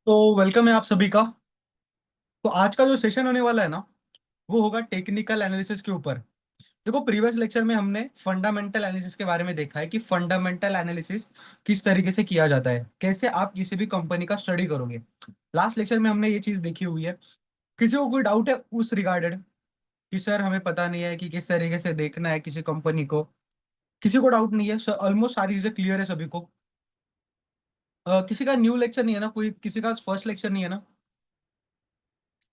तो वेलकम है आप सभी का। तो आज का जो सेशन होने वाला है ना, वो होगा टेक्निकल एनालिसिस के ऊपर। देखो, प्रीवियस लेक्चर में हमने फंडामेंटल एनालिसिस के बारे में देखा है कि फंडामेंटल एनालिसिस किस तरीके से किया जाता है, कैसे आप किसी भी कंपनी का स्टडी करोगे। लास्ट लेक्चर में हमने ये चीज देखी हुई है। किसी को कोई डाउट है उस रिगार्डेड कि सर हमें पता नहीं है कि किस तरीके से देखना है किसी कंपनी को? किसी को डाउट नहीं है सर? ऑलमोस्ट सारी चीजें क्लियर है सभी को। किसी का न्यू लेक्चर नहीं है ना? कोई किसी का फर्स्ट लेक्चर नहीं है ना?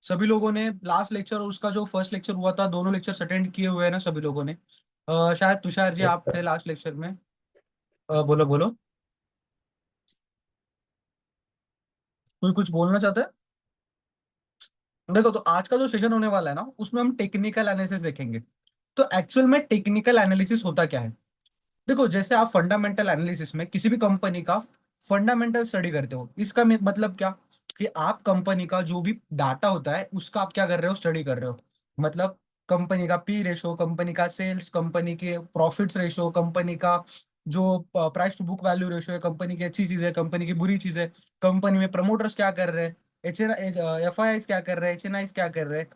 सभी लोगों ने लास्ट लेक्चर और उसका जो फर्स्ट लेक्चर हुआ था, दोनों लेक्चर्स अटेंड किए हुए हैं ना सभी लोगों ने? शायद तुषार जी आप थे लास्ट लेक्चर में। बोलो बोलो। कोई कुछ बोलना चाहता है? देखो, तो आज का जो सेशन होने वाला है ना, उसमें हम टेक्निकल एनालिसिस देखेंगे। तो एक्चुअल में टेक्निकल एनालिसिस होता क्या है? देखो, जैसे आप फंडामेंटल एनालिसिस में किसी भी कंपनी का फंडामेंटल स्टडी करते हो, इसका मतलब क्या? कि आप कंपनी का जो भी डाटा होता है उसका आप क्या कर रहे हो, स्टडी कर रहे हो। मतलब कंपनी का पी रेशो, कंपनी का सेल्स, कंपनी के प्रॉफिट्स रेशो, कंपनी का जो price to book value ratio है, कंपनी की अच्छी चीज है, कंपनी की बुरी चीज है, कंपनी में प्रमोटर्स क्या कर रहे हैं, एफ आई क्या कर रहे हैं, एच एन क्या कर रहे हैं,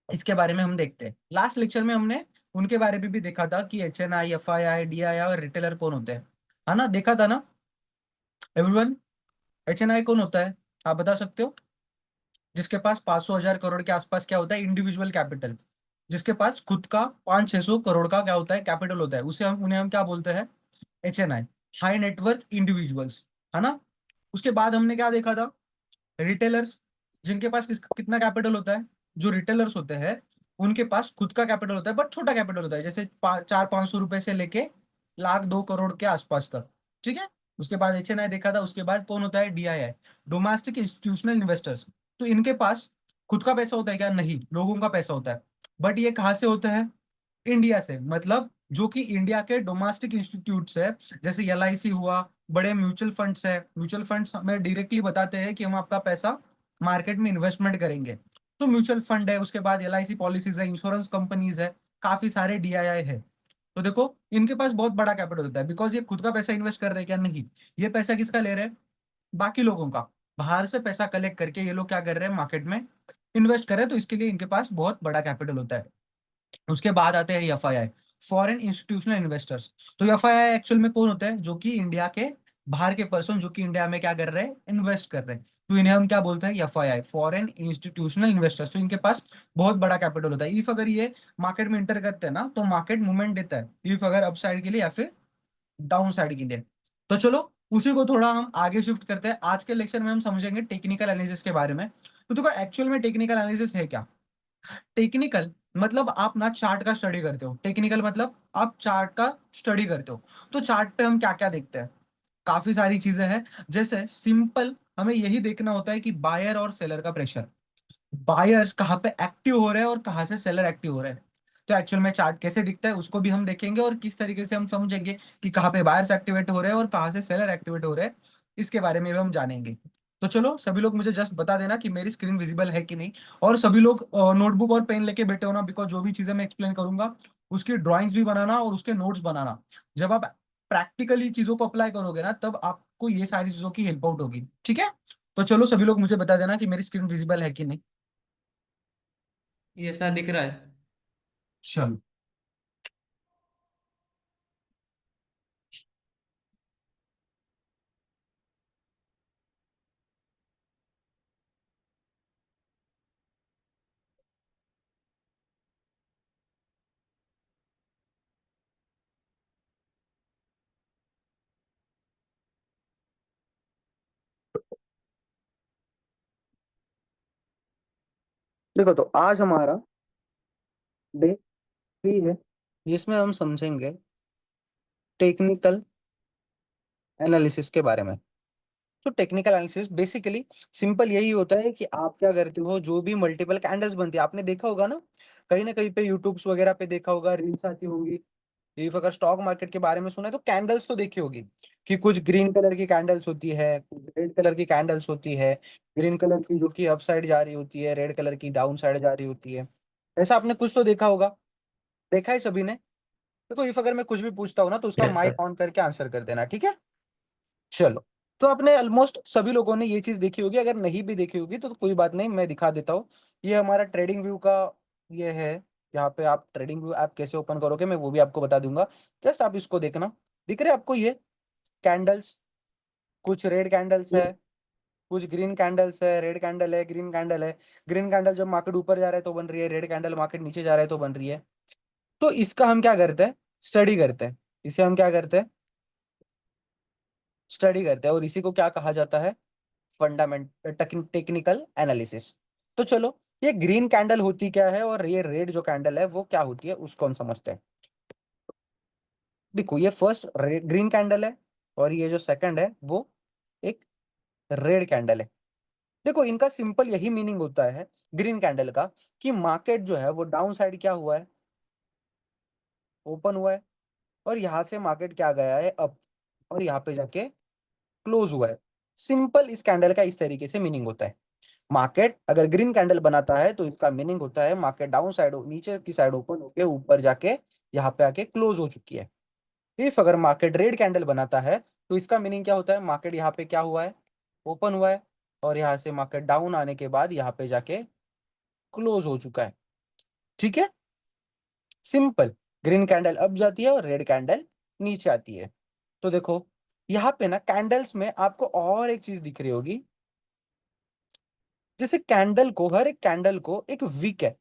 इसके बारे में हम देखते हैं। लास्ट लेक्चर में हमने उनके बारे में भी देखा था कि HNI, FII, DII और रिटेलर कौन होते हैं। है ना? देखा था ना एवरीवन? HNI कौन होता है, आप बता सकते हो? जिसके पास 500,000 करोड़ के आसपास क्या होता है, इंडिविजुअल कैपिटल। जिसके पास खुद का 500-600 करोड़ का क्या होता है, कैपिटल होता है, उसे उन्हें हम क्या बोलते हैं? HNI, high net worth individuals. है ना? उसके बाद हमने क्या देखा था? रिटेलर्स, जिनके पास कितना कैपिटल होता है? जो रिटेलर्स होते हैं उनके पास खुद का कैपिटल होता है, बट छोटा कैपिटल होता है, जैसे 400-500 रुपए से लेके 1 लाख 2 करोड़ के आसपास तक। ठीक है? उसके बाद HNI देखा था। उसके बाद कौन होता है? DII, domestic institutional investors. तो इनके पास खुद का पैसा होता है क्या? नहीं, लोगों का पैसा होता है। बट ये कहाँ से होता है? इंडिया से। मतलब जो कि इंडिया के डोमेस्टिक इंस्टीट्यूट्स है, जैसे LIC हुआ, बड़े म्यूचुअल फंड्स है। म्यूचुअल फंड्स हमें डायरेक्टली बताते हैं कि हम आपका पैसा मार्केट में इन्वेस्टमेंट करेंगे। तो म्यूचुअल फंड है, उसके बाद LIC पॉलिसीज है, इंश्योरेंस कंपनीज है, काफी सारे DII है। तो देखो, इनके पास बहुत बड़ा कैपिटल होता है, बिकॉज ये खुद का पैसा इन्वेस्ट कर रहे हैं क्या? नहीं। ये पैसा किसका ले रहे हैं? बाकी लोगों का। बाहर से पैसा कलेक्ट करके ये लोग क्या कर रहे हैं, मार्केट में इन्वेस्ट कर रहे हैं। तो इसके लिए इनके पास बहुत बड़ा कैपिटल होता है। उसके बाद आते हैं FII, फॉरेन इंस्टीट्यूशनल इन्वेस्टर्स। तो FII एक्चुअल में कौन होता है? जो कि इंडिया के बाहर के पर्सन जो कि इंडिया में क्या कर रहे हैं, इन्वेस्ट कर रहे हैं। तो इन्हें हम क्या बोलते हैं? FII, foreign institutional investors. तो इनके पास बहुत बड़ा कैपिटल होता है। इफ अगर ये मार्केट में इंटर करते हैं ना, तो मार्केट मूवमेंट देता है, इफ अगर अप साइड के लिए या फिर डाउन साइड के लिए। तो चलो, उसी को थोड़ा हम आगे शिफ्ट करते हैं। आज के लेक्चर में हम समझेंगे टेक्निकल एनालिसिस के बारे में। तो देखो, एक्चुअल में टेक्निकल एनालिसिस है क्या? टेक्निकल मतलब आप ना चार्ट का स्टडी करते हो। टेक्निकल मतलब आप चार्ट का स्टडी करते हो। तो चार्ट पे हम क्या क्या देखते हैं? काफी सारी चीजें हैं। जैसे सिंपल हमें यही देखना होता है कि बायर और सेलर का प्रेशर, बायर्स कहाँ पे एक्टिव हो रहे हैं और कहाँ से सेलर एक्टिव हो रहे हैं। तो एक्चुअल में चार्ट कैसे दिखता है उसको भी हम देखेंगे, और किस तरीके से हम समझेंगे कि कहाँ पे बायर्स एक्टिवेट हो रहे हैं और कहाँ से सेलर एक्टिवेट हो रहे हैं, इसके बारे में भी हम जानेंगे। तो चलो, सभी लोग मुझे जस्ट बता देना कि मेरी स्क्रीन विजिबल है कि नहीं। और सभी लोग नोटबुक और पेन लेके बैठे होना, बिकॉज जो भी चीजें मैं एक्सप्लेन करूंगा उसकी ड्राइंग्स भी बनाना और उसके नोट्स बनाना। जब आप प्रैक्टिकली चीजों को अप्लाई करोगे ना, तब आपको ये सारी चीजों की हेल्प आउट होगी। ठीक है? तो चलो, सभी लोग मुझे बता देना कि मेरी स्क्रीन विजिबल है कि नहीं। ये ऐसा दिख रहा है। चलो, देखो, तो आज हमारा डे 3 है, जिसमें हम समझेंगे टेक्निकल एनालिसिस के बारे में। तो टेक्निकल एनालिसिस बेसिकली सिंपल यही होता है कि आप क्या करते हो, जो भी मल्टीपल कैंडल्स बनती है, आपने देखा होगा ना कहीं पे यूट्यूब्स वगैरह पे देखा होगा, रील्स आती होंगी। इफ अगर स्टॉक मार्केट के बारे में सुना है तो कैंडल्स तो देखी होगी कि कुछ ग्रीन कलर की कैंडल्स होती है, कुछ रेड कलर की कैंडल्स होती है। ग्रीन कलर की जो कि अप साइड जा रही होती है, रेड कलर की डाउन साइड जा रही होती है। ऐसा आपने कुछ तो देखा होगा। देखा है सभी ने? देखो, इफ अगर मैं कुछ भी पूछता हूँ ना, तो उसका यस माइक सर। ऑन करके आंसर कर देना, ठीक है? चलो, तो आपने ऑलमोस्ट सभी लोगों ने ये चीज देखी होगी, अगर नहीं भी देखी होगी तो कोई बात नहीं, मैं दिखा देता हूँ। ये हमारा ट्रेडिंग व्यू का ये है। यहाँ पे आप ट्रेडिंग व्यू ऐप कैसे ओपन करोगे मैं वो भी आपको बता दूंगा। जस्ट आप इसको देखना। दिख रहे हैं आपको ये कैंडल्स? कुछ रेड कैंडल्स है, कुछ ग्रीन कैंडल्स है, रेड कैंडल है, ग्रीन कैंडल है। ग्रीन कैंडल जब मार्केट ऊपर जा रहा है तो बन रही है, रेड कैंडल मार्केट नीचे जा रहा है तो बन रही है। तो इसका हम क्या करते हैं, स्टडी करते हैं। इसे हम क्या करते हैं, स्टडी करते हैं, और इसी को क्या कहा जाता है, फंडामेंट टेक्निकल एनालिसिस। तो चलो, ये ग्रीन कैंडल होती क्या है और ये रेड जो कैंडल है वो क्या होती है उसको हम समझते हैं। देखो, ये फर्स्ट ग्रीन कैंडल है और ये जो सेकंड है वो एक रेड कैंडल है। देखो, इनका सिंपल यही मीनिंग होता है ग्रीन कैंडल का, कि मार्केट जो है वो डाउन साइड क्या हुआ है, ओपन हुआ है, और यहां से मार्केट क्या गया है, अप, और यहाँ पे जाके क्लोज हुआ है। सिंपल इस कैंडल का इस तरीके से मीनिंग होता है। मार्केट अगर ग्रीन कैंडल बनाता है तो इसका मीनिंग होता है मार्केट डाउन साइड, नीचे की साइड ओपन होके ऊपर जाके यहाँ पे आके क्लोज हो चुकी है। इफ अगर मार्केट रेड कैंडल बनाता है तो इसका मीनिंग क्या होता है, मार्केट यहाँ पे क्या हुआ है, ओपन हुआ है, और यहाँ से मार्केट डाउन आने के बाद यहाँ पे जाके क्लोज हो चुका है। ठीक है, सिंपल। ग्रीन कैंडल अप जाती है और रेड कैंडल नीचे आती है। तो देखो, यहाँ पे ना कैंडल्स में आपको और एक चीज दिख रही होगी। जैसे कैंडल को, हर एक कैंडल को एक विक है,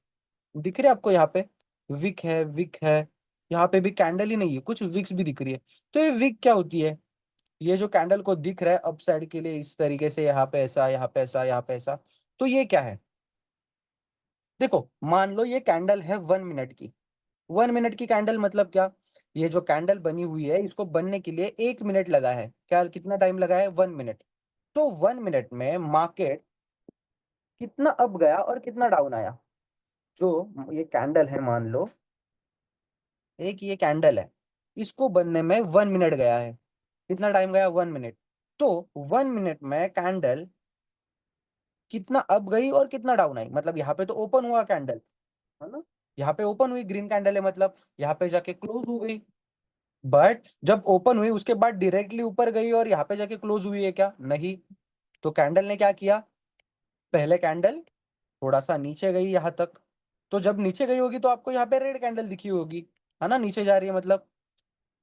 दिख रही है आपको यहाँ पे, विक है, विक है। यहाँ पे भी कैंडल ही नहीं है, कुछ विक्स भी दिख रही है। तो ये विक क्या होती है, ये जो कैंडल को दिख रहा है अप साइड के लिए इस तरीके से, यहाँ पे ऐसा, यहाँ पे ऐसा, यहाँ पे ऐसा, तो ये क्या है। देखो, मान लो ये कैंडल है 1 मिनट की। 1 मिनट की कैंडल मतलब क्या, ये जो कैंडल बनी हुई है इसको बनने के लिए 1 मिनट लगा है, क्या कितना टाइम लगा है, 1 मिनट। तो 1 मिनट में मार्केट कितना अप गया और कितना डाउन आया। जो ये कैंडल है, मान लो एक ये कैंडल है, इसको बनने में 1 मिनट गया है। कितना टाइम गया, 1 मिनट। तो 1 मिनट में कैंडल कितना अप गई और कितना डाउन आई, मतलब यहाँ पे तो ओपन हुआ कैंडल, है ना, यहाँ पे ओपन हुई ग्रीन कैंडल है, मतलब यहाँ पे जाके क्लोज हो गई। बट जब ओपन हुई उसके बाद डायरेक्टली ऊपर गई और यहाँ पे जाके क्लोज हुई है क्या, नहीं। तो कैंडल ने क्या किया, पहले कैंडल थोड़ा सा नीचे गई यहाँ तक। तो जब नीचे गई होगी तो आपको यहाँ पे रेड कैंडल दिखी होगी, है ना, नीचे जा रही है मतलब।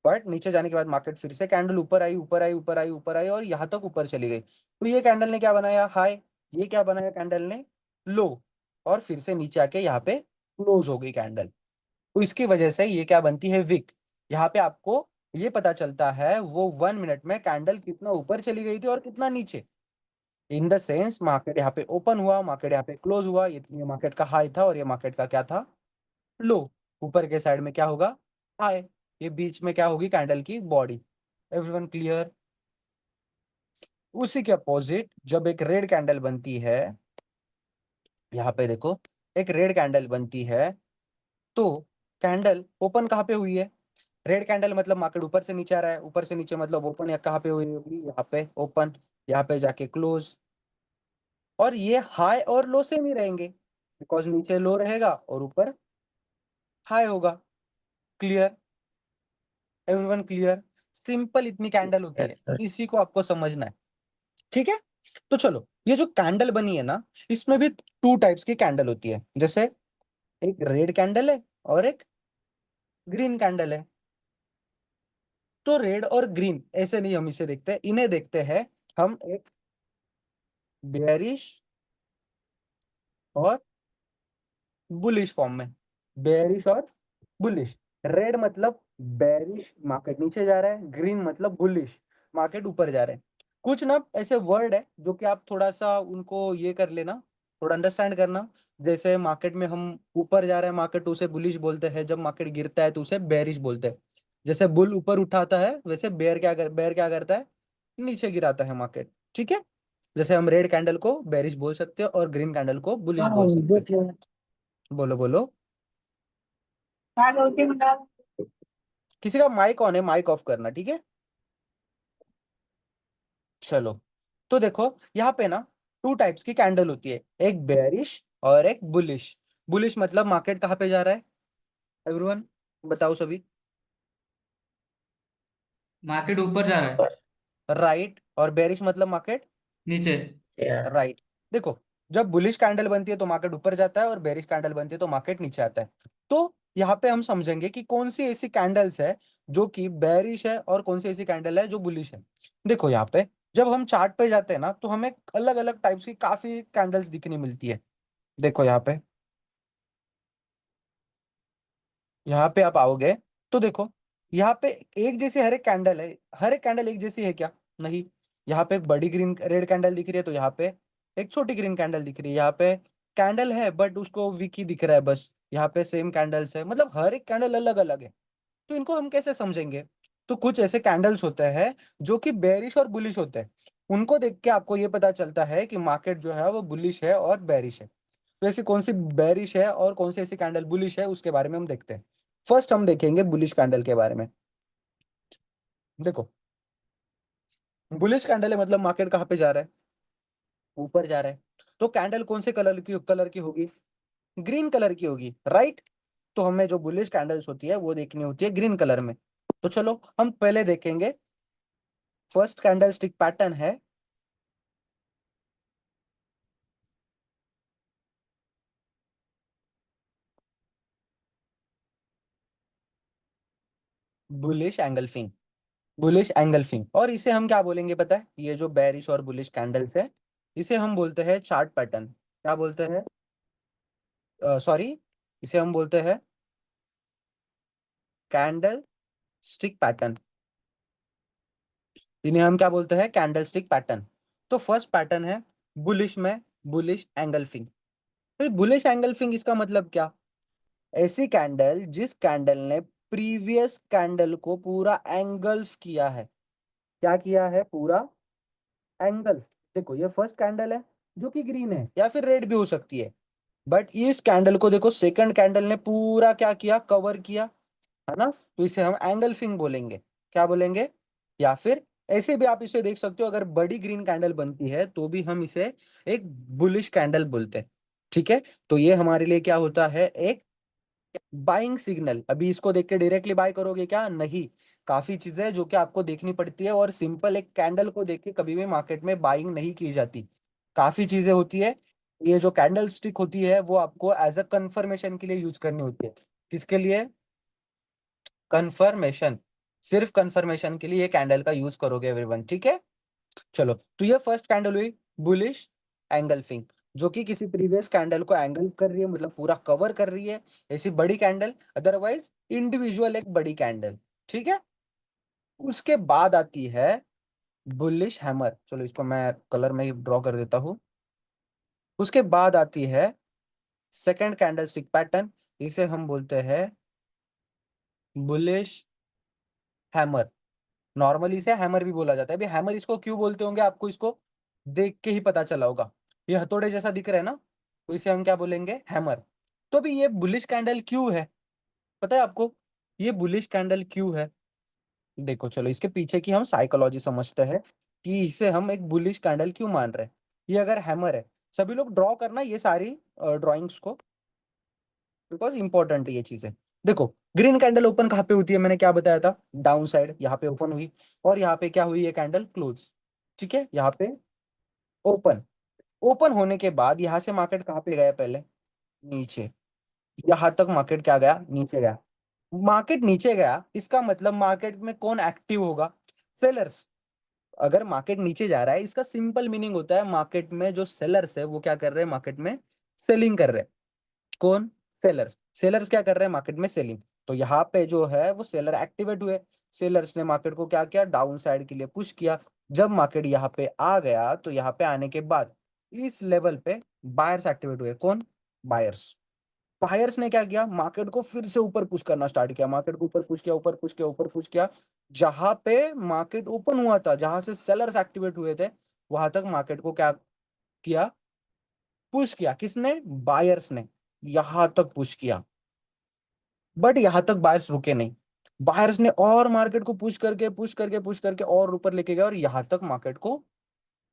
बट नीचे जाने के बाद मार्केट फिर से कैंडल ऊपर आई, ऊपर आई, ऊपर आई, ऊपर आई, और यहाँ तक ऊपर चली गई। तो ये कैंडल ने क्या बनाया, हाई। ये क्या बनाया कैंडल ने, लो। और फिर से नीचे आके यहाँ पे क्लोज हो गई कैंडल। तो इसकी वजह से ये क्या बनती है, विक। यहाँ पे आपको ये पता चलता है वो 1 मिनट में कैंडल कितना ऊपर चली गई थी और कितना नीचे। इन द सेंस मार्केट यहाँ पे ओपन हुआ, मार्केट यहाँ पे क्लोज हुआ, ये मार्केट का हाई था और ये मार्केट का क्या था, लो। ऊपर के साइड में क्या होगा, हाई। ये बीच में क्या होगी, कैंडल की बॉडी। Everyone clear. उसी के अपोजिट जब एक रेड कैंडल बनती है, यहाँ पे देखो, एक रेड कैंडल बनती है, तो कैंडल ओपन कहाँ पे हुई है, रेड कैंडल मतलब मार्केट ऊपर से नीचे आ रहा है, ऊपर से नीचे मतलब ओपन, या कहाँ पे हुई होगी, यहाँ पे ओपन, यहाँ पे जाके क्लोज। और ये हाई और लो सेम ही रहेंगे, बिकॉज नीचे लो रहेगा और ऊपर हाई होगा। Clear, everyone clear. सिंपल इतनी कैंडल होती यस है, सर। इसी को आपको समझना है। ठीक है, तो चलो, ये जो कैंडल बनी है ना, इसमें भी 2 टाइप्स की कैंडल होती है। जैसे एक रेड कैंडल है और एक ग्रीन कैंडल है। तो रेड और ग्रीन ऐसे नहीं हम इसे देखते, इन्हें देखते हैं हम एक बेयरिश और बुलिश फॉर्म में। बेयरिश और बुलिश। रेड मतलब बेयरिश, मार्केट नीचे जा रहा है, ग्रीन मतलब बुलिश, मार्केट ऊपर जा रहा है। कुछ ना ऐसे वर्ड है जो कि आप थोड़ा सा उनको ये कर लेना, थोड़ा अंडरस्टैंड करना। जैसे मार्केट में हम ऊपर जा रहे हैं मार्केट, तो उसे बुलिश बोलते हैं, जब मार्केट गिरता है तो उसे बेयरिश बोलते हैं। जैसे बुल ऊपर उठाता है, वैसे बेयर क्या करता है, नीचे गिराता है मार्केट। ठीक है, जैसे हम रेड कैंडल को बेरिश बोल सकते हैं और ग्रीन कैंडल को बुलिश हाँ बोल सकते हैं। देख लो। बोलो बोलो। हाँ बोलते बता। किसी का माइक ऑन है, माइक ऑफ करना, ठीक है। चलो, तो देखो यहाँ पे ना 2 टाइप्स की कैंडल होती है, एक बेयरिश और एक बुलिश। बुलिश मतलब मार्केट कहाँ पे जा रहा है, एवरीवन बताओ सभी। मार्केट ऊपर जा रहा है। राइट। और बेरिश मतलब मार्केट नीचे। राइट। देखो, जब बुलिश कैंडल बनती है तो मार्केट ऊपर जाता है, और बेरिश कैंडल बनती है तो मार्केट नीचे आता है। तो यहाँ पे हम समझेंगे कि कौन सी ऐसी कैंडल्स है जो कि बेरिश है और कौन सी ऐसी कैंडल है जो बुलिश है। देखो यहाँ पे जब हम चार्ट पे जाते हैं ना, तो हमें अलग अलग टाइप्स की काफी कैंडल्स दिखने मिलती है। देखो यहाँ पे आप आओगे तो देखो, यहाँ पे एक जैसी हर एक कैंडल है। हर एक कैंडल एक जैसी है क्या? नहीं। यहाँ पे एक बड़ी ग्रीन रेड कैंडल दिख रही है, तो यहाँ पे एक छोटी ग्रीन कैंडल दिख रही है। यहाँ पे कैंडल है बट उसको वीक ही दिख रहा है बस। यहाँ पे सेम कैंडल्स है, मतलब हर एक कैंडल अलग अलग है। तो इनको हम कैसे समझेंगे? तो कुछ ऐसे कैंडल्स होते हैं जो कि बेरिश और बुलिश होते हैं। उनको देख के आपको ये पता चलता है कि मार्केट जो है वो बुलिश है और बेरिश है। तो ऐसी कौन सी बेरिश है और कौन सी ऐसी कैंडल बुलिश है, उसके बारे में हम देखते हैं। फर्स्ट हम देखेंगे बुलिश कैंडल के बारे में। देखो, बुलिश कैंडल है मतलब मार्केट कहाँ पे जा रहा है? ऊपर जा रहा है। तो कैंडल कौन से कलर की होगी? ग्रीन कलर की होगी, राइट। तो हमें जो बुलिश कैंडल्स होती है वो देखनी होती है ग्रीन कलर में। तो चलो हम पहले देखेंगे। फर्स्ट कैंडल स्टिक पैटर्न है बुलिश एंगल्फिंग। बुलिश एंगल्फिंग, और इसे हम क्या बोलेंगे पता है? ये जो बेरिश और बुलिश कैंडल्स है, इसे हम बोलते हैं चार्ट पैटर्न। क्या बोलते हैं? सॉरी, इसे हम बोलते हैं कैंडल स्टिक पैटर्न। इन्हें हम क्या बोलते हैं? Candle stick pattern. तो फर्स्ट पैटर्न है बुलिश में, बुलिश एंगल्फिंग। फिर बुलिश एंगल्फिंग इसका मतलब क्या? ऐसी कैंडल जिस कैंडल ने प्रीवियस कैंडल को पूरा एंगल्फ किया है। क्या किया है? पूरा एंगल्फ। देखो ये फर्स्ट कैंडल है जो कि ग्रीन है या फिर रेड भी हो सकती है। बट इस कैंडल को देखो, सेकंड कैंडल ने पूरा क्या किया? कवर किया, है ना। तो इसे हम एंगल्फिंग बोलेंगे। क्या बोलेंगे? या फिर ऐसे भी आप इसे देख सकते हो, अगर बड़ी ग्रीन कैंडल बनती है तो भी हम इसे एक बुलिश कैंडल बोलते हैं। ठीक है। तो ये हमारे लिए क्या होता है? एक बाइंग सिग्नल। अभी इसको देख के डायरेक्टली बाय करोगे क्या? नहीं। काफी चीजें हैं जो कि आपको देखनी पड़ती है, और सिंपल एक कैंडल को देख के कभी भी मार्केट में बाइंग नहीं की जाती। काफी चीजें होती है। ये जो कैंडल स्टिक होती है वो आपको एज अ कंफर्मेशन के लिए यूज करनी होती है। किसके लिए? कंफर्मेशन। सिर्फ कंफर्मेशन के लिए ये कैंडल का यूज करोगे एवरीवन, ठीक है। चलो, तो ये फर्स्ट कैंडल हुई बुलिश एंगल्फिंग, जो कि किसी प्रीवियस कैंडल को एंगल कर रही है, मतलब पूरा कवर कर रही है। ऐसी बड़ी कैंडल, अदरवाइज इंडिविजुअल एक बड़ी कैंडल। ठीक है। उसके बाद आती है बुलिश हैमर। चलो इसको मैं कलर में ही ड्रॉ कर देता हूँ। उसके बाद आती है सेकंड कैंडल स्टिक पैटर्न। इसे हम बोलते हैं बुलिश हैमर। नॉर्मली इसे हैमर भी बोला जाता है। अभी हैमर इसको क्यों बोलते होंगे, आपको इसको देख के ही पता चला होगा। ये हथौड़े जैसा दिख रहा है ना, तो इसे हम क्या बोलेंगे? हैमर। तो अभी ये बुलिश कैंडल क्यों है, पता है आपको? ये बुलिश कैंडल क्यों है? देखो चलो, इसके पीछे की हम साइकोलॉजी समझते हैं कि इसे हम एक बुलिश कैंडल क्यों मान रहे हैं। ये अगर हैमर है, सभी लोग ड्रॉ करना ये सारी ड्राइंग्स को, बिकॉज इंपॉर्टेंट है ये चीजें। देखो, ग्रीन कैंडल ओपन कहाँ पे होती है? मैंने क्या बताया था? डाउन साइड, यहाँ पे ओपन हुई। और यहाँ पे क्या हुई? ये कैंडल क्लोज। ठीक है। यहाँ पे ओपन। ओपन होने के बाद यहाँ से मार्केट कहाँ पे गया? पहले नीचे। यहाँ तक मार्केट क्या गया? नीचे गया। मार्केट नीचे गया, इसका मतलब मार्केट में कौन एक्टिव होगा? सेलर्स। अगर मार्केट नीचे जा रहा है, इसका सिंपल मीनिंग होता है मार्केट में जो सेलर्स है वो क्या कर रहे हैं? मार्केट में सेलिंग कर रहे हैं। कौन? सेलर्स। सेलर्स क्या कर रहे हैं? मार्केट में सेलिंग। तो यहाँ पे जो है वो सेलर एक्टिवेट हुए। सेलर्स ने मार्केट को क्या किया? डाउन साइड के लिए पुश किया। जब मार्केट यहाँ पे आ गया, तो यहाँ पे आने के बाद इस लेवल पे बायर्स एक्टिवेट हुए। कौन? बायर्स। बायर्स ने क्या किया? मार्केट को फिर से ऊपर पुश करना स्टार्ट किया। मार्केट को ऊपर पुश किया, ऊपर पुश किया, ऊपर पुश किया। जहां पे मार्केट ओपन हुआ था, जहां से सेलर्स एक्टिवेट हुए थे, वहां तक मार्केट को क्या किया? पुश किया। किसने? बायर्स ने। यहां तक पुश किया। बट यहां तक बायर्स रुके नहीं। बायर्स ने और मार्केट को पुश करके और ऊपर लेके गए, और यहां तक मार्केट को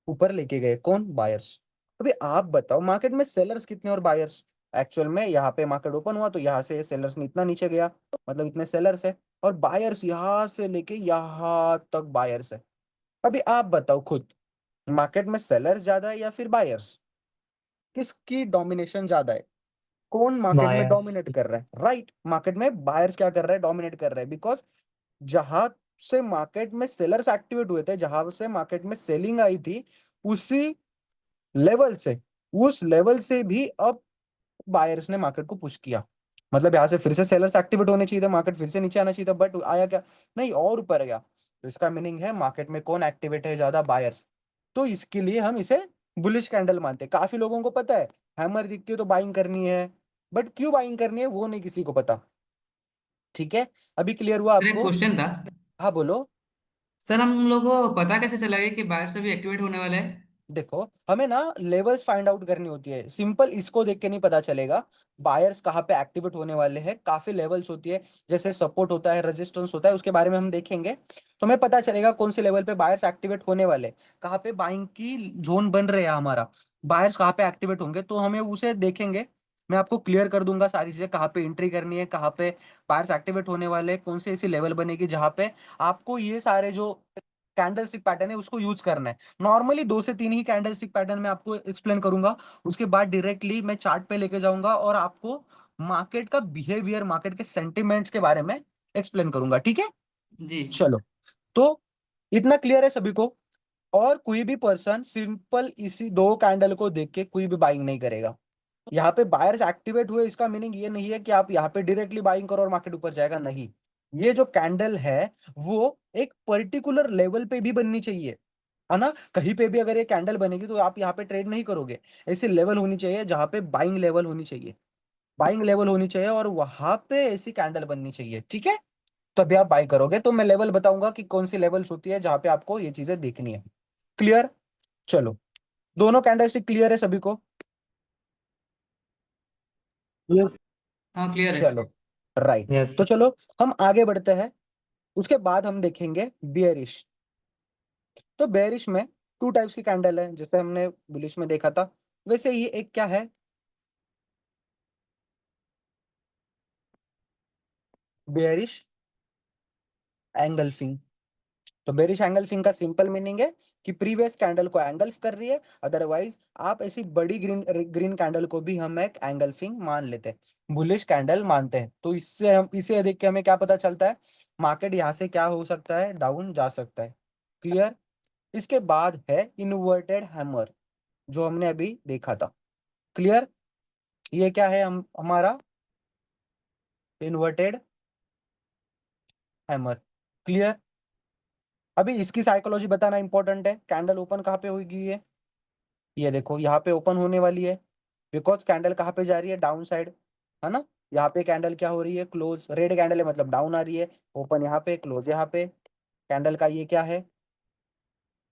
ऊपर लेके गए। कौन? बायर्स। अभी आप बताओ, मार्केट में सेलर्स कितने और बायर्स? एक्चुअल में यहाँ पे मार्केट ओपन हुआ तो यहाँ से सेलर्स ने इतना नीचे गया, मतलब इतने सेलर्स है। और बायर्स यहाँ से लेके यहाँ तक बायर्स है। अभी आप बताओ खुद, मार्केट में सेलर ज्यादा है या फिर बायर्स? किसकी डोमिनेशन ज्यादा है? कौन मार्केट में बायर्स। डोमिनेट कर रहा है? राइट, मार्केट में बायर्स क्या कर रहा है? डोमिनेट कर रहा है। बिकॉज जहां से मार्केट में सेलर्स एक्टिवेट हुए थे, जहां से मार्केट में सेलिंग आई थी, उसी लेवल से, उस लेवल से भी अब बायर्स ने मार्केट को पुश किया। मतलब यहाँ से फिर से सेलर्स एक्टिवेट होने चाहिए थे, मार्केट फिर से नीचे आना चाहिए था, बट आया क्या? नहीं, और ऊपर गया। तो इसका मीनिंग है मार्केट में कौन एक्टिवेट है? ज्यादा, बायर्स। तो इसके लिए हम इसे बुलिश कैंडल मानते हैं। काफी लोगों को पता है हैमर दिखती है तो बाइंग करनी है, बट क्यों बाइंग करनी है वो नहीं किसी को पता। ठीक है, अभी क्लियर हुआ सर एक आपको? क्वेश्चन था। हाँ बोलो। सर हम लोग को पता कैसे चला कि बाहर से भी एक्टिवेट होने वाला है? देखो, हमें ना लेवल्स फाइंड आउट करनी होती है। सिंपल इसको देख के नहीं पता चलेगा बायर्स कहाँ पे एक्टिवेट होने वाले हैं। काफी लेवल्स होती है, जैसे सपोर्ट होता है, रेजिस्टेंस होता है, उसके बारे में हम देखेंगे। तो हमें पता चलेगा कौन से लेवल पे बायर्स एक्टिवेट होने वाले, कहाँ पे बाइंग की जोन बन रहे हैं हमारा, बायर्स कहाँ पे एक्टिवेट होंगे, तो हमें उसे देखेंगे। मैं आपको क्लियर कर दूंगा सारी चीजें, कहाँ पे एंट्री करनी है, कहाँ पे बायर्स एक्टिवेट होने वाले हैं, कौन सी ऐसी लेवल बनेगी जहाँ पे आपको ये सारे जो कैंडल स्टिक पैटर्न है उसको यूज करना है। नॉर्मली 2 से 3 ही कैंडल स्टिक पैटर्न में आपको एक्सप्लेन करूंगा। उसके बाद डायरेक्टली मैं चार्ट पे लेके जाऊंगा और आपको मार्केट का बिहेवियर, मार्केट के सेंटिमेंट्स के बारे में एक्सप्लेन करूंगा। ठीक है, जी। चलो। तो इतना क्लियर है सभी को? और कोई भी पर्सन सिंपल इसी 2 कैंडल को देख के कोई भी बाइंग नहीं करेगा। यहाँ पे बायर्स एक्टिवेट हुए इसका मीनिंग ये नहीं है कि आप यहाँ पे डायरेक्टली बाइंग करो और मार्केट ऊपर जाएगा, नहीं। ये जो कैंडल है वो एक पर्टिकुलर लेवल पे भी बननी चाहिए, है ना? कहीं पे भी अगर ये कैंडल बनेगी तो आप यहाँ पे ट्रेड नहीं करोगे। ऐसी लेवल होनी चाहिए जहाँ पे बाइंग लेवल होनी चाहिए, बाइंग लेवल होनी चाहिए, और वहां पे ऐसी कैंडल बननी चाहिए। ठीक है, तभी आप बाई करोगे। तो मैं लेवल बताऊंगा कि कौन सी लेवल्स होती है जहां पे आपको ये चीजें देखनी है। क्लियर? चलो, दोनों कैंडलस्टिक क्लियर है सभी को? यस। हाँ क्लियर है। चलो, राइट। यस। तो चलो हम आगे बढ़ते हैं। उसके बाद हम देखेंगे बियरिश। तो बेरिश में 2 टाइप्स की कैंडल है, जैसे हमने बुलिश में देखा था। वैसे ये एक क्या है? Bearish engulfing. तो बेरिश एंगल्फिंग का सिंपल मीनिंग है कि प्रीवियस कैंडल को एंगल्फ कर रही है। अदरवाइज आप ऐसी बड़ी ग्रीन ग्रीन कैंडल को भी हम एक एंगल्फिंग मान लेते हैं, बुलिश कैंडल मानते हैं। तो इससे हम इसे देख के हमें क्या पता चलता है? मार्केट यहाँ से क्या हो सकता है? डाउन जा सकता है। क्लियर? इसके बाद है इन्वर्टेड हैमर, जो हमने अभी देखा था। क्लियर? ये क्या है? हम हमारा इन्वर्टेड हैमर। क्लियर? अभी इसकी साइकोलॉजी बताना इंपॉर्टेंट है। कैंडल ओपन कहाँ पे होगी? ये देखो यहाँ पे ओपन होने वाली है। बिकॉज कैंडल कहाँ पे जा रही है? डाउन साइड, है ना? यहाँ पे कैंडल क्या हो रही है? क्लोज। रेड कैंडल है मतलब डाउन आ रही है। ओपन यहाँ पे, क्लोज यहाँ पे। कैंडल का ये क्या है?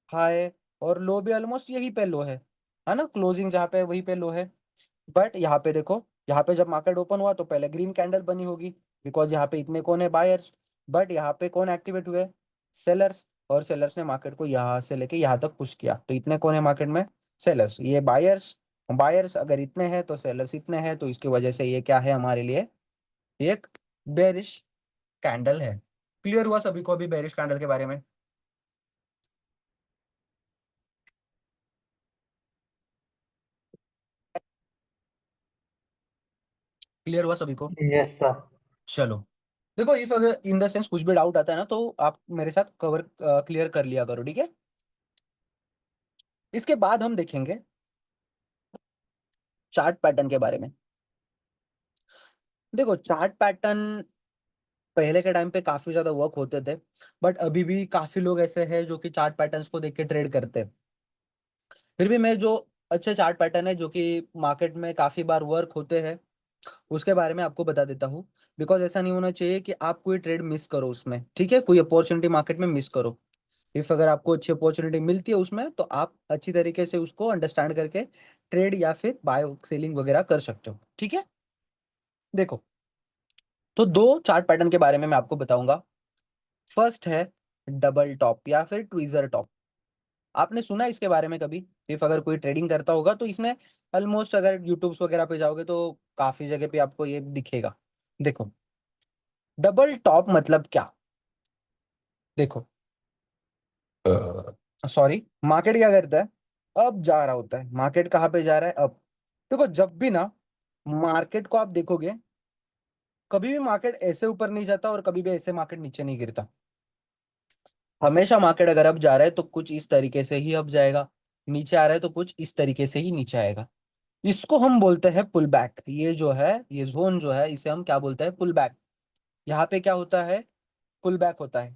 हाई। और लो भी ऑलमोस्ट यही पे लो है ना? क्लोजिंग जहाँ पे वहीं पे लो है। बट यहाँ पे देखो, यहाँ पे जब मार्केट ओपन हुआ तो पहले ग्रीन कैंडल बनी होगी, बिकॉज यहाँ पे इतने कौन है? बायर्स। बट यहाँ पे कौन एक्टिवेट हुए? सेलर्स। और सेलर्स ने मार्केट को यहाँ से लेके यहाँ तक पुश किया, तो इतने कौन है मार्केट में? सेलर्स। ये बायर्स। बायर्स अगर इतने हैं तो सेलर्स इतने हैं, तो इसकी वजह से ये क्या है हमारे लिए? एक बेरिश कैंडल है। क्लियर हुआ सभी को अभी बेरिश कैंडल के बारे में? क्लियर हुआ सभी को? Yes sir. चलो, देखो, इफ अगर इन द सेंस कुछ भी डाउट आता है ना, तो आप मेरे साथ कवर क्लियर कर लिया करो। ठीक है, इसके बाद हम देखेंगे चार्ट पैटर्न के बारे में। देखो, चार्ट पैटर्न पहले के टाइम पे काफी ज्यादा वर्क होते थे, बट अभी भी काफी लोग ऐसे हैं जो कि चार्ट पैटर्न्स को देख के ट्रेड करते हैं। फिर भी मैं जो अच्छे चार्ट पैटर्न है जो कि मार्केट में काफी बार वर्क होते हैं उसके बारे में आपको बता देता हूँ। बिकॉज ऐसा नहीं होना चाहिए कि आप कोई ट्रेड मिस करो उसमें। ठीक है, कोई अपॉर्चुनिटी मार्केट में मिस करो। इफ अगर आपको अच्छी अपॉर्चुनिटी मिलती है उसमें, तो आप अच्छी तरीके से उसको अंडरस्टैंड करके ट्रेड या फिर बाय सेलिंग वगैरह कर सकते हो। ठीक है, देखो, तो 2 चार्ट पैटर्न के बारे में मैं आपको बताऊंगा। फर्स्ट है डबल टॉप या फिर ट्वीजर टॉप। आपने सुना है इसके बारे में कभी? इफ अगर कोई ट्रेडिंग करता होगा तो इसने ऑलमोस्ट, अगर यूट्यूब्स वगैरह पे जाओगे तो काफी जगह पे आपको ये दिखेगा। देखो, डबल टॉप मतलब क्या? देखो, सॉरी, मार्केट क्या करता है, अब जा रहा होता है। मार्केट कहाँ पे जा रहा है अब? देखो जब भी ना मार्केट को आप देखोगे, कभी भी मार्केट ऐसे ऊपर नहीं जाता और कभी भी ऐसे मार्केट नीचे नहीं गिरता। हमेशा मार्केट अगर अब जा रहा है तो कुछ इस तरीके से ही अब जाएगा, नीचे आ रहा है तो कुछ इस तरीके से ही नीचे आएगा। इसको हम बोलते हैं पुल बैक। ये जो है, ये जोन जो है, इसे हम क्या बोलते हैं, पुल बैक। यहाँ पे क्या होता है, पुल बैक होता है।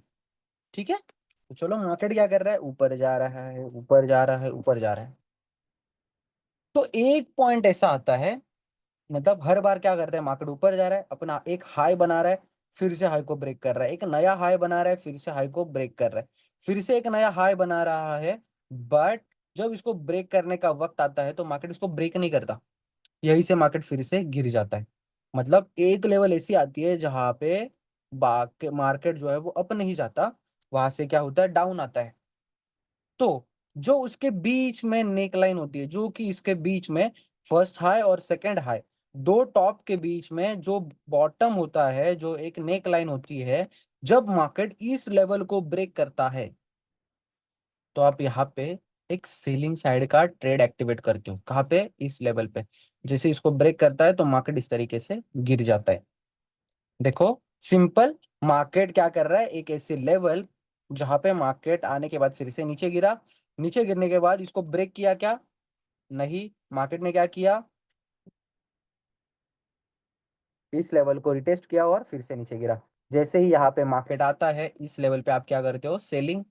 ठीक है, तो चलो मार्केट क्या कर रहा है, ऊपर जा रहा है, ऊपर जा रहा है, ऊपर जा रहा है। तो एक पॉइंट ऐसा आता है, मतलब हर बार क्या करता है, मार्केट ऊपर जा रहा है, अपना एक हाई बना रहा है, फिर से हाई को ब्रेक कर रहा है, एक नया हाई बना रहा है, फिर से हाई को ब्रेक कर रहा है, फिर से एक नया हाई बना रहा है। बट जब इसको ब्रेक करने का वक्त आता है तो मार्केट इसको ब्रेक नहीं करता, यही से मार्केट फिर से गिर जाता है। मतलब एक लेवल ऐसी आती है जहां पे बाकी मार्केट जो है वो अप नहीं जाता, वहां से क्या होता है, डाउन आता है। तो जो उसके बीच में नेक लाइन होती है, जो कि इसके बीच में फर्स्ट हाई और सेकंड हाई, दो टॉप के बीच में जो बॉटम होता है, जो एक नेक लाइन होती है, जब मार्केट इस लेवल को ब्रेक करता है तो आप यहाँ पे एक सेलिंग साइड का ट्रेड एक्टिवेट करते हो। कहाँ पे, इस लेवल पे। जैसे इसको ब्रेक करता है तो मार्केट इस तरीके से गिर जाता है। देखो सिंपल, मार्केट क्या कर रहा है, एक ऐसे लेवल जहां पे मार्केट आने के बाद फिर से नीचे गिरा, नीचे गिरने के बाद इसको ब्रेक किया क्या, नहीं, मार्केट ने क्या किया, इस लेवल को रिटेस्ट किया और फिर से नीचे गिरा। जैसे ही यहाँ पे मार्केट आता है इस लेवल पे, आप क्या करते हो, सेलिंग।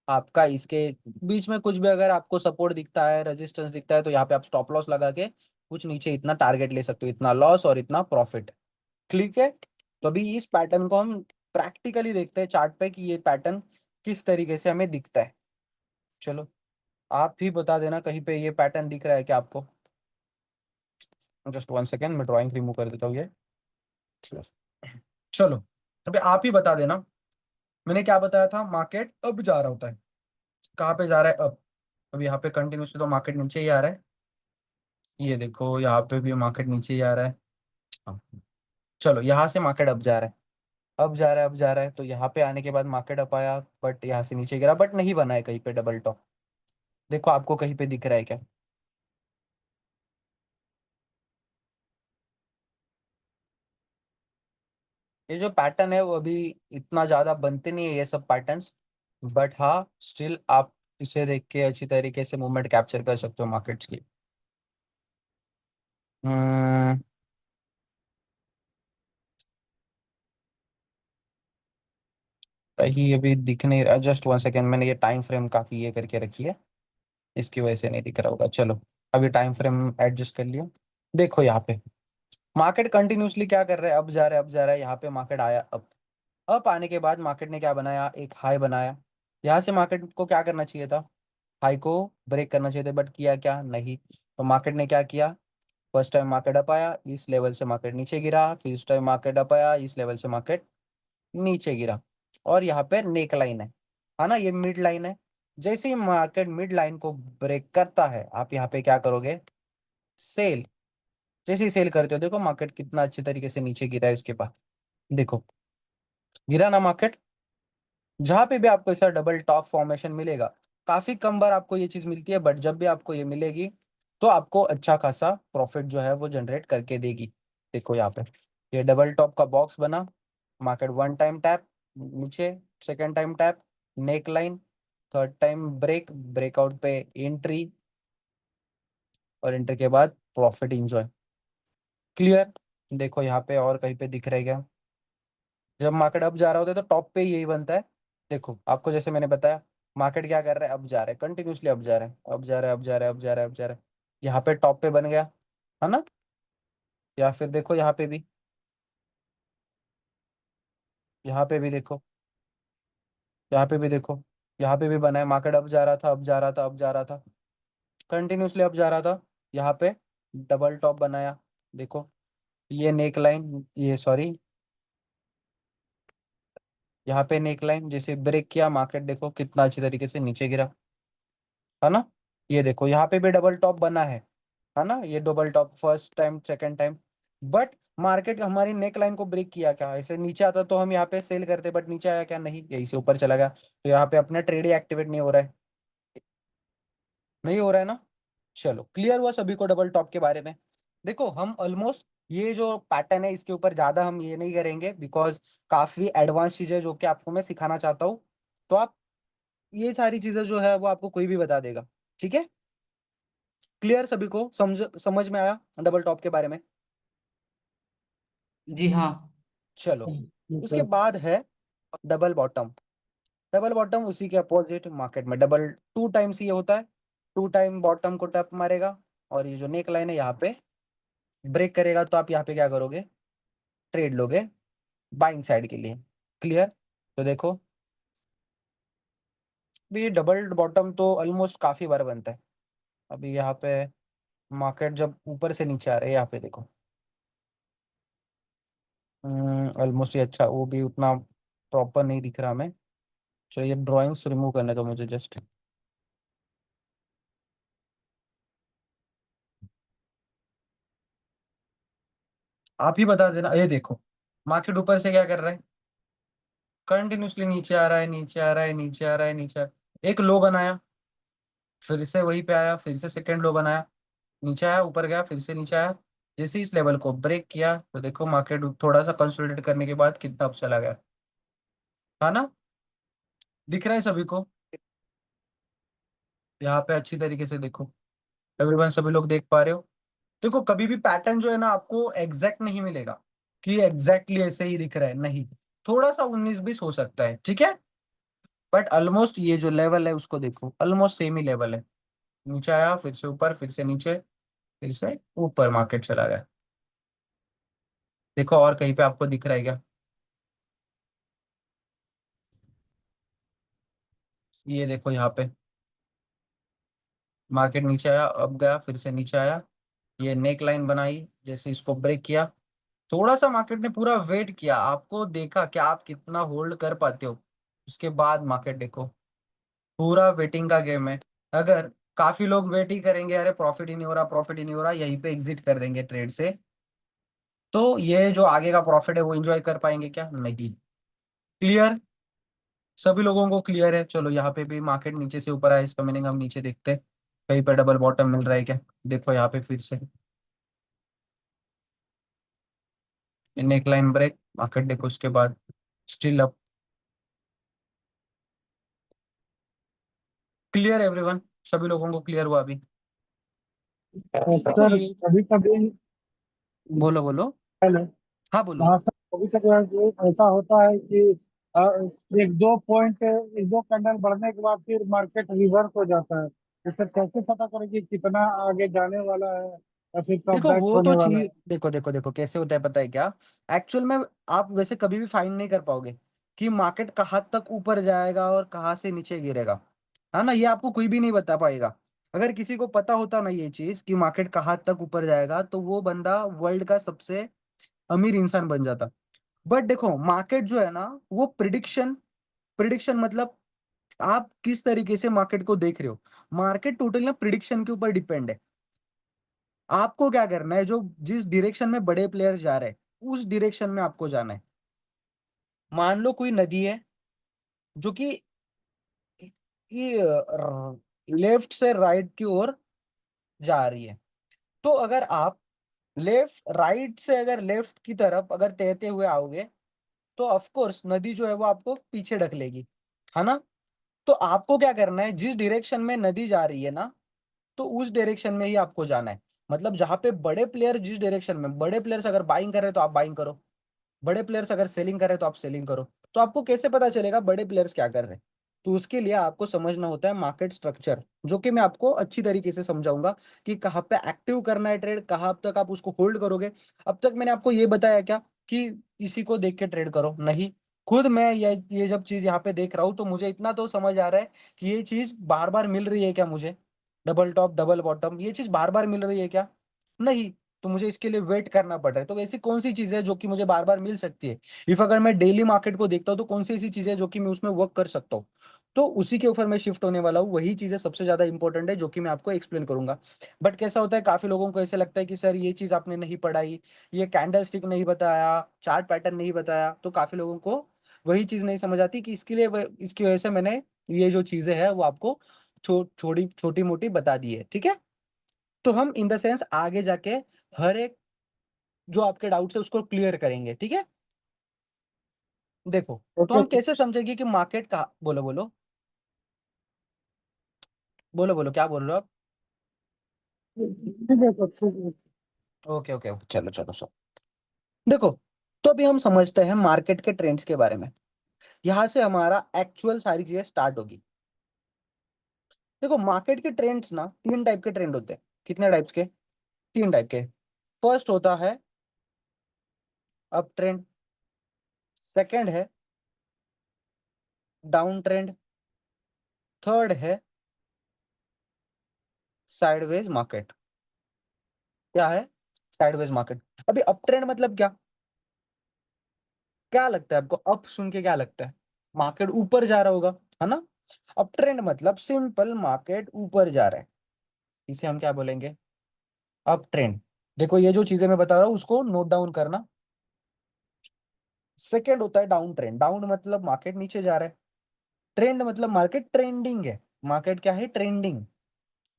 आपका इसके बीच में कुछ भी अगर आपको सपोर्ट दिखता है, रेजिस्टेंस दिखता है, तो यहाँ पे आप स्टॉप लॉस लगा के कुछ नीचे इतना टारगेट ले सकते हो, इतना लॉस और इतना प्रॉफिट। ठीक है, तो अभी इस पैटर्न को हम प्रैक्टिकली देखते हैं चार्ट पे कि ये पैटर्न किस तरीके से हमें दिखता है। चलो आप ही बता देना कहीं पे ये पैटर्न दिख रहा है क्या आपको। जस्ट वन सेकेंड, मैं ड्राइंग रिमूव कर देता हूँ ये। चलो अभी आप ही बता देना, मैंने क्या बताया था, मार्केट अब जा रहा होता है, कहाँ पे जा रहा है अब? अब यहाँ पे कंटिन्यूसली तो मार्केट नीचे ही आ रहा है, ये देखो यहाँ पे भी मार्केट नीचे ही आ रहा है। हाँ। चलो यहाँ से मार्केट अब जा रहा है, अब जा रहा है, अब जा रहा है, तो यहाँ पे आने के बाद मार्केट अप आया, बट यहाँ से नीचे गिरा, बट नहीं बना है कहीं पे डबल टॉप। देखो आपको कहीं पे दिख रहा है क्या? ये जो पैटर्न है वो अभी इतना ज्यादा बनते नहीं है ये सब पैटर्न्स, बट हाँ स्टिल आप इसे देख के अच्छी तरीके से मूवमेंट कैप्चर कर सकते हो मार्केट्स की। हम्म, कहीं अभी दिख नहीं रहा, जस्ट वन सेकेंड, मैंने ये टाइम फ्रेम काफी ये करके रखी है, इसकी वजह से नहीं दिख रहा होगा। चलो अभी टाइम फ्रेम एडजस्ट कर लिया। देखो यहाँ पे मार्केट कंटिन्यूसली क्या कर रहा है, अब जा रहा है, अब जा रहा है, यहाँ पे मार्केट आया अप आने के बाद मार्केट ने क्या बनाया, एक हाई बनाया। यहाँ से मार्केट को क्या करना चाहिए था, हाई को ब्रेक करना चाहिए था, बट किया क्या, नहीं। तो मार्केट ने क्या किया, फर्स्ट टाइम मार्केट अप आया, इस लेवल से मार्केट नीचे गिरा, फिर इस टाइम मार्केट अप आया, इस लेवल से मार्केट नीचे गिरा। और यहाँ पे नेक लाइन है ना, ये मिड लाइन है। जैसे ही मार्केट मिड लाइन को ब्रेक करता है, आप यहाँ पे क्या करोगे, सेल। जैसे ही सेल करते हो, देखो मार्केट कितना अच्छे तरीके से नीचे गिरा है, उसके बाद देखो गिरा ना मार्केट। जहां पे भी आपको ऐसा डबल टॉप फॉर्मेशन मिलेगा, काफी कम बार आपको ये चीज मिलती है, बट जब भी आपको ये मिलेगी तो आपको अच्छा खासा प्रॉफिट जो है वो जनरेट करके देगी। देखो यहाँ पे ये डबल टॉप का बॉक्स बना, मार्केट वन टाइम टैप नीचे, second time tap, neck line, third time break, breakout पे एंट्री, और एंट्री के बाद प्रॉफिट इंजॉय। क्लियर? देखो यहाँ पे और कहीं पे दिख रहेगा, जब मार्केट अप जा रहा होता है तो टॉप पे यही बनता है। देखो आपको जैसे मैंने बताया, मार्केट क्या कर रहा है, अब जा रहा है, कंटिन्यूसली अब जा रहा है, अब जा रहा है, अब जा रहा है, अब जा रहा है, अब जा रहा है। यहाँ पे टॉप पे बन गया, है ना? या फिर देखो यहाँ पे भी, यहाँ पे भी देखो, यहाँ पे भी देखो, यहाँ पे भी बना है, मार्केट अब जा रहा था, अब जा रहा था, अब जा रहा था, कंटिन्यूसली अब जा रहा था। यहाँ पे डबल टॉप बनाया, देखो ये नेक लाइन, ये सॉरी, यहाँ पे नेक लाइन, जैसे ब्रेक किया मार्केट, देखो कितना अच्छी तरीके से नीचे गिरा, है ना? ये देखो यहाँ पे भी डबल टॉप बना है ना, ये double top first time, second time. But market हमारी नेक लाइन को ब्रेक किया क्या, ऐसे नीचे आता तो हम यहाँ पे सेल करते, बट नीचे आया क्या, नहीं, यही से ऊपर चला गया, तो यहाँ पे अपना ट्रेड ही एक्टिवेट नहीं हो रहा है, नहीं हो रहा है ना। चलो क्लियर हुआ सभी को डबल टॉप के बारे में। देखो हम ऑलमोस्ट ये जो पैटर्न है इसके ऊपर ज्यादा हम ये नहीं करेंगे, बिकॉज काफी एडवांस चीजें जो कि आपको मैं सिखाना चाहता हूँ, तो आप ये सारी चीजें जो है वो आपको कोई भी बता देगा। ठीक है, क्लियर सभी को, समझ समझ में आया डबल टॉप के बारे में। जी हाँ। चलो ठीक उसके है। बाद है डबल बॉटम। डबल बॉटम उसी के अपोजिट, मार्केट में डबल टू टाइम्स ये होता है, टू टाइम बॉटम को टैप मारेगा, और ये जो नेक लाइन है यहाँ पे ब्रेक करेगा, तो आप यहाँ पे क्या करोगे, ट्रेड लोगे बाइंग साइड के लिए। क्लियर, तो देखो अभी ये डबल बॉटम तो ऑलमोस्ट काफी बार बनता है। अभी यहाँ पे मार्केट जब ऊपर से नीचे आ रहा है, यहाँ पे देखो ऑलमोस्ट ये, अच्छा वो भी उतना प्रॉपर नहीं दिख रहा हमें। चलो ये ड्राइंग्स रिमूव करने दो मुझे जस्ट। आप ही बता देना, ये देखो मार्केट ऊपर से क्या कर रहा है, कंटिन्यूसली नीचे आ रहा है, नीचे आ रहा है, नीचे आ रहा है, नीचे एक लो बनाया, फिर से वहीं पे आया, फिर से सेकंड लो बनाया, नीचे आया, ऊपर गया, फिर से नीचे आया। जैसे इस लेवल को ब्रेक किया तो देखो मार्केट थोड़ा सा कंसोलिडेट करने के बाद कितना अप चला गया, है ना। दिख रहा है सभी को, यहाँ पे अच्छी तरीके से देखो, एवरीवन सभी लोग देख पा रहे हो। देखो कभी भी पैटर्न जो है ना आपको एग्जैक्ट नहीं मिलेगा कि एग्जैक्टली ऐसे ही दिख रहा है, नहीं, थोड़ा सा 19-20 हो सकता है, ठीक है। बट ऑलमोस्ट ये जो लेवल है उसको देखो, ऑलमोस्ट सेम ही लेवल है, नीचे आया, फिर से ऊपर, फिर से नीचे, फिर से ऊपर मार्केट चला गया। देखो और कहीं पे आपको दिख रहा है क्या, ये देखो यहाँ पे मार्केट नीचे आया, अब गया, फिर से नीचे आया, ये नेक लाइन बनाई, जैसे इसको ब्रेक किया, थोड़ा सा मार्केट ने पूरा वेट किया, आपको देखा कि आप कितना होल्ड कर पाते हो, उसके बाद मार्केट देखो, पूरा वेटिंग का गेम है। अगर काफी लोग वेट ही करेंगे, अरे प्रॉफिट ही नहीं हो रहा, प्रॉफिट ही नहीं हो रहा, यहीं पे एग्जिट कर देंगे ट्रेड से, तो ये जो आगे का प्रॉफिट है वो एंजॉय कर पाएंगे क्या, नहीं। क्लियर, सभी लोगों को क्लियर है। चलो यहाँ पे भी मार्केट नीचे से ऊपर आया, इसका मीनिंग हम नीचे देखते हैं कहीं पे डबल बॉटम मिल रहा है क्या। देखो यहाँ पे फिर से नेक लाइन ब्रेक, मार्केट देखो उसके बाद स्टिल अप। क्लियर एवरीवन, सभी लोगों को क्लियर हुआ अभी। देखो सर ये, कभी कभी, बोलो बोलो, हेलो। हाँ बोलो। हाँ सर, कभी कभी ऐसा होता है कि अ, एक दो पॉइंट, एक दो कैंडल बढ़ने के बाद फिर मार्केट रिवर्स हो जाता है, तो सर कैसे पता करें कि कितना आगे जाने वाला है या फिर कब देखो बैक वो होने तो वाला चीज, है? देखो देखो देखो कैसे होता है पता है क्या, एक्चुअल में आप वैसे कभी भी फाइंड नहीं कर पाओगे कि मार्केट कहाँ तक ऊपर जाएगा और कहाँ से नीचे गिरेगा, है ना, ये आपको कोई भी नहीं बता पाएगा। अगर किसी को पता होता ना ये चीज कि मार्केट कहाँ तक ऊपर जाएगा, तो वो बंदा वर्ल्ड का सबसे अमीर इंसान बन जाता। बट देखो मार्केट जो है ना वो प्रिडिक्शन, प्रिडिक्शन मतलब आप किस तरीके से मार्केट को देख रहे हो, मार्केट टोटल ना प्रिडिक्शन के ऊपर डिपेंड है। आपको क्या करना है, जो जिस डायरेक्शन में बड़े प्लेयर्स जा रहे हैं उस डायरेक्शन में आपको जाना है। मान लो कोई नदी है जो कि लेफ्ट से राइट की ओर जा रही है, तो अगर आप लेफ्ट राइट से अगर लेफ्ट की तरफ अगर तैरते हुए आओगे, तो ऑफ कोर्स नदी जो है वो आपको पीछे ढकेलेगी, है ना। तो आपको क्या करना है, जिस डायरेक्शन में नदी जा रही है ना, तो उस डायरेक्शन में ही आपको जाना है। मतलब जहां पे बड़े प्लेयर, जिस डायरेक्शन में बड़े प्लेयर्स अगर बाइंग कर रहे हैं तो आप बाइंग करो, बड़े प्लेयर्स अगर सेलिंग कर रहे हैं तो आप सेलिंग करो। तो आपको कैसे पता चलेगा बड़े प्लेयर्स क्या कर रहे हैं, तो उसके लिए आपको समझना होता है मार्केट स्ट्रक्चर, जो कि मैं आपको अच्छी तरीके से समझाऊंगा कि कहाँ पे एक्टिव करना है ट्रेड, कहाँ तक आप उसको होल्ड करोगे। अब तक मैंने आपको ये बताया क्या कि इसी को देख के ट्रेड करो, नहीं, खुद मैं ये जब चीज यहाँ पे देख रहा हूँ तो मुझे इतना तो समझ आ रहा है कि ये चीज बार बार मिल रही है क्या मुझे, डबल टॉप डबल बॉटम ये चीज बार बार मिल रही है क्या, नहीं, तो मुझे इसके लिए वेट करना पड़ रहा है। तो ऐसी कौन सी चीजें है जो कि मुझे बार बार मिल सकती है, इफ अगर मैं डेली मार्केट को देखता हूँ तो कौन सी ऐसी चीजें है जो कि मैं उसमें वर्क कर सकता हूँ। तो उसी के ऊपर मैं शिफ्ट होने वाला हूँ। वही चीजें सबसे ज्यादा इंपॉर्टेंट है जो कि मैं आपको एक्सप्लेन करूंगा। बट कैसा होता है, काफी लोगों को ऐसे लगता है कि सर ये चीज आपने नहीं पढ़ाई, ये कैंडल स्टिक नहीं बताया, चार्ट पैटर्न नहीं बताया, तो काफी लोगों को वही चीज नहीं समझ आती कि इसके लिए इसकी वजह से मैंने ये जो चीजें है वो आपको छोटी मोटी बता दी है। ठीक है, तो हम इन द सेंस आगे जाके हर एक जो आपके डाउट्स है उसको क्लियर करेंगे। ठीक है, देखो, तो ओके हम सर। कैसे समझेंगे कि मार्केट का, बोलो बोलो बोलो बोलो, क्या बोल रहे हो आप? ठीक है सर, ठीक है। ओके ओके ओके, चलो चलो सो, देखो, तो अभी हम समझते हैं मार्केट के ट्रेंड्स के बारे में। यहां से हमारा एक्चुअल सारी चीजें स्टार्ट होगी। देखो, मार्केट के ट्रेंड्स ना तीन टाइप के ट्रेंड होते हैं। कितने टाइप्स के? तीन टाइप के। फर्स्ट होता है अप ट्रेंड, सेकंड है डाउन ट्रेंड, थर्ड है साइडवेज मार्केट। क्या है साइडवेज मार्केट? अभी अप ट्रेंड मतलब क्या? क्या लगता है आपको अप सुन के क्या लगता है? मार्केट ऊपर जा रहा होगा, है ना? अप ट्रेंड मतलब सिंपल मार्केट ऊपर जा रहा है, इसे हम क्या बोलेंगे? Up trend. देखो, ये जो चीजें मैं बता रहा हूँ उसको नोट डाउन करना। सेकेंड होता है डाउन ट्रेंड। डाउन मतलब मार्केट नीचे जा रहा है, ट्रेंड मतलब मार्केट ट्रेंडिंग है। मार्केट क्या है? ट्रेंडिंग,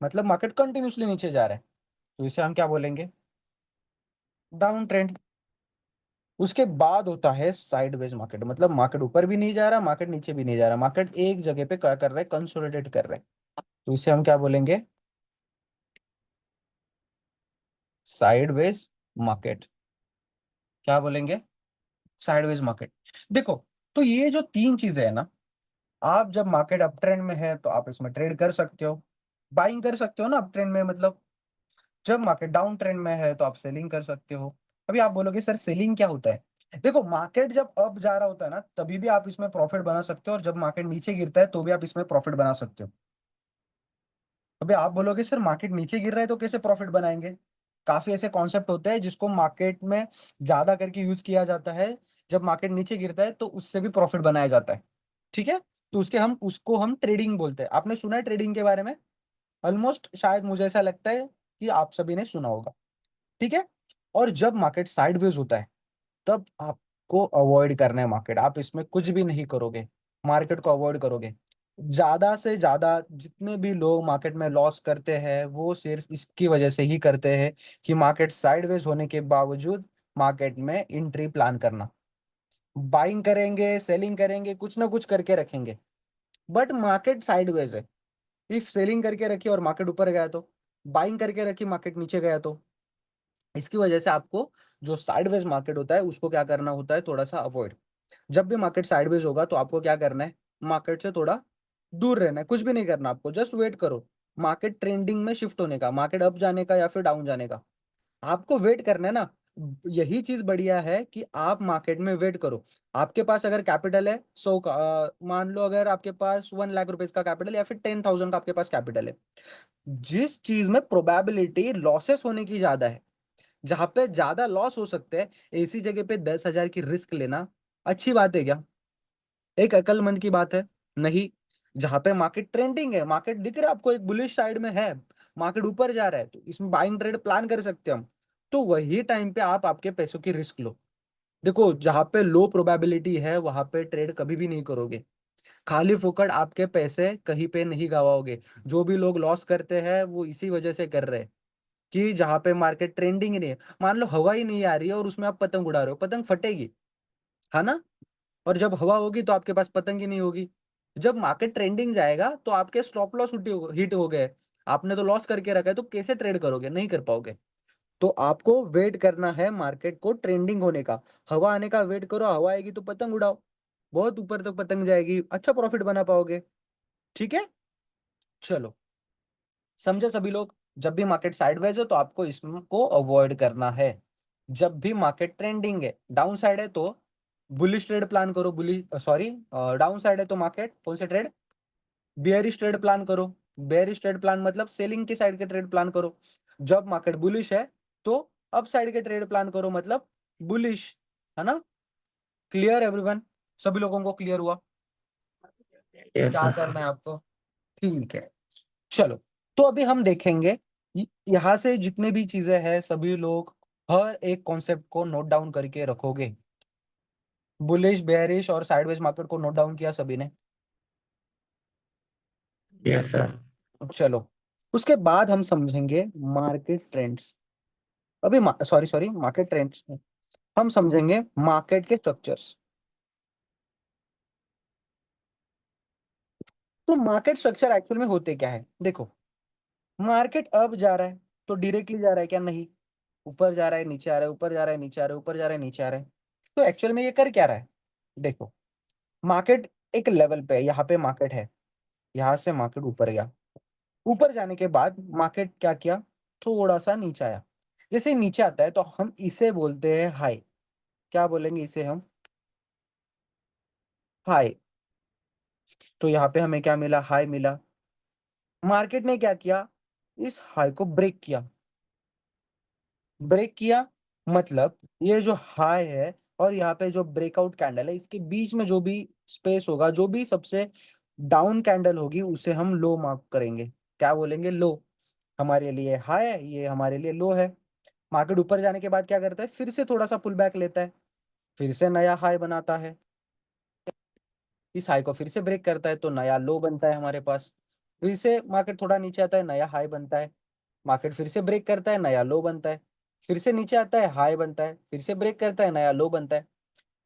मतलब मार्केट कंटिन्यूसली नीचे जा रहा है, तो इसे हम क्या बोलेंगे? Down trend. उसके बाद होता है साइडवेज मार्केट, मतलब मार्केट ऊपर भी नहीं जा रहा, मार्केट नीचे भी नहीं जा रहा, मार्केट एक जगह पे क्या कर रहा है? कंसोलिडेट कर रहा है, तो इसे हम क्या बोलेंगे? Sideways market. क्या बोलेंगे? Sideways market. देखो, तो ये जो तीन चीजें है ना, आप जब मार्केट अप ट्रेंड में है तो आप इसमें ट्रेड कर सकते हो, बाइंग कर सकते हो ना अप ट्रेंड में, मतलब जब मार्केट डाउन ट्रेंड में है तो आप सेलिंग कर सकते हो। अभी आप बोलोगे सर सेलिंग क्या होता है? देखो, मार्केट जब अप जा रहा होता है ना तभी भी आप इसमें प्रॉफिट बना सकते हो, और जब मार्केट नीचे गिरता है तो भी आप इसमें प्रॉफिट बना सकते हो। अभी आप बोलोगे सर मार्केट नीचे गिर रहा है तो कैसे प्रॉफिट बनाएंगे? काफी ऐसे कॉन्सेप्ट होते हैं जिसको मार्केट में ज्यादा करके यूज किया जाता है। जब मार्केट नीचे गिरता है तो उससे भी प्रॉफिट बनाया जाता है। ठीक है, तो उसको हम ट्रेडिंग बोलते हैं। आपने सुना है ट्रेडिंग के बारे में? ऑलमोस्ट शायद मुझे ऐसा लगता है कि आप सभी ने सुना होगा। ठीक है, और जब मार्केट साइडवेज होता है तब आपको अवॉइड करना है मार्केट। आप इसमें कुछ भी नहीं करोगे, मार्केट को अवॉइड करोगे। ज्यादा से ज्यादा जितने भी लोग मार्केट में लॉस करते हैं वो सिर्फ इसकी वजह से ही करते हैं कि मार्केट साइडवेज होने के बावजूद मार्केट में एंट्री प्लान करना, बाइंग करेंगे, सेलिंग करेंगे, कुछ ना कुछ करके रखेंगे। बट मार्केट साइडवेज है, इफ सेलिंग करके रखी और मार्केट ऊपर गया तो, बाइंग करके रखी मार्केट नीचे गया तो, इसकी वजह से आपको जो साइडवेज मार्केट होता है उसको क्या करना होता है? थोड़ा सा अवॉइड। जब भी मार्केट साइडवेज होगा तो आपको क्या करना है? मार्केट से थोड़ा दूर रहना है, कुछ भी नहीं करना आपको, जस्ट वेट करो मार्केट ट्रेंडिंग में शिफ्ट होने का, मार्केट अप जाने का या फिर डाउन जाने का। आपको वेट करना है ना। यही चीज बढ़िया है कि आप मार्केट में वेट करो। आपके पास अगर कैपिटल है 100 का, मान लो अगर आपके पास 1 लाख रुपए का कैपिटल या फिर 10,000 का आपके पास कैपिटल है, जिस चीज में प्रोबेबिलिटी लॉसेस होने की ज्यादा है, जहां पे ज्यादा लॉस हो सकते हैं, ऐसी जगह पे 10,000 की रिस्क लेना अच्छी बात है क्या? एक अक्लमंद की बात है? नहीं। जहां पे मार्केट ट्रेंडिंग है, मार्केट दिख रहा है आपको एक बुलिश साइड में है, मार्केट ऊपर जा रहा है, तो इसमें बाइंग ट्रेड प्लान कर सकते हैं हम। तो वही टाइम पे आप आपके पैसों की रिस्क लो। देखो, जहां पे लो प्रोबेबिलिटी है वहां पे ट्रेड कभी भी नहीं करोगे। खाली फुकट आपके पैसे कहीं पे नहीं गवाओगे। जो भी लोग लॉस करते हैं वो इसी वजह से कर रहे हैं कि जहां पे मार्केट ट्रेंडिंग ही नहीं है, मान लो हवा ही नहीं आ रही है और उसमें आप पतंग उड़ा रहे हो, पतंग फटेगी, है ना? और जब हवा होगी तो आपके पास पतंग ही नहीं होगी। जब मार्केट ट्रेंडिंग जाएगा तो आपके स्टॉप लॉस हिट हो गए, आपने तो लॉस करके रखा है, तो कैसे ट्रेड करोगे? नहीं कर पाओगे। तो आपको वेट करना है मार्केट को ट्रेंडिंग होने का, हवा आने का वेट करो, हवा आएगी तो पतंग उड़ाओ, बहुत ऊपर तक पतंग जाएगी, अच्छा प्रॉफिट बना पाओगे। ठीक है, चलो, समझे सभी लोग? जब भी मार्केट साइडवेज हो तो आपको इसको अवॉइड करना है। जब भी मार्केट ट्रेंडिंग है, डाउन साइड है तो बुलिश ट्रेड प्लान करो, बुलिश सॉरी, डाउन साइड है तो मार्केट कौन से ट्रेड? बियरिश ट्रेड प्लान करो। बेयरिश ट्रेड प्लान मतलब सेलिंग की साइड के ट्रेड प्लान करो। जब मार्केट बुलिश है तो अप साइड के ट्रेड प्लान करो, मतलब बुलिश, है ना? Clear everyone? सभी लोगों को क्लियर हुआ? यस क्या सर। करना है आपको? ठीक है, चलो। तो अभी हम देखेंगे, यहाँ से जितने भी चीजें हैं सभी लोग हर एक कॉन्सेप्ट को नोट डाउन करके रखोगे। बुलिश, बेयरिश और साइडवेज मार्केट को नोट डाउन किया सभी ने? Yes sir. चलो, उसके बाद हम समझेंगे मार्केट ट्रेंड्स। अभी सॉरी सॉरी, मार्केट ट्रेंड्स नहीं, हम समझेंगे मार्केट के स्ट्रक्चर्स। तो मार्केट स्ट्रक्चर एक्चुअल में होते क्या है, देखो। मार्केट अब जा रहा है तो डायरेक्टली जा रहा है क्या? नहीं। ऊपर जा रहा है, नीचे आ रहा है, ऊपर जा रहा है, नीचे आ रहा है, ऊपर जा रहा है, नीचे आ रहा है। तो एक्चुअल में ये कर क्या रहा है, देखो। मार्केट एक लेवल पे है, यहाँ पे मार्केट है, यहाँ से मार्केट ऊपर गया। ऊपर जाने के बाद मार्केट क्या किया, थोड़ा सा नीचे आया। जैसे ही नीचे आता है तो हम इसे बोलते हैं हाई। क्या बोलेंगे इसे हम? हाई। तो यहाँ पे हमें क्या मिला? हाई मिला। मार्केट ने क्या किया, इस हाई को ब्रेक किया। ब्रेक किया मतलब ये जो हाई है और यहाँ पे जो ब्रेकआउट कैंडल है, इसके बीच में जो भी स्पेस होगा, जो भी सबसे डाउन कैंडल होगी, उसे हम लो मार्क करेंगे। क्या बोलेंगे? लो। हमारे लिए हाई है, ये हमारे लिए लो है। मार्केट ऊपर जाने के बाद क्या करता है, फिर से थोड़ा सा पुल बैक लेता है, फिर से नया हाई बनाता है। इस हाई को फिर से ब्रेक करता है तो नया लो बनता है हमारे पास। फिर से मार्केट थोड़ा नीचे आता है, नया हाई बनता है। मार्केट फिर से ब्रेक करता है, नया लो बनता है। फिर से नीचे आता है, हाई बनता है, फिर से ब्रेक करता है, नया लो बनता है।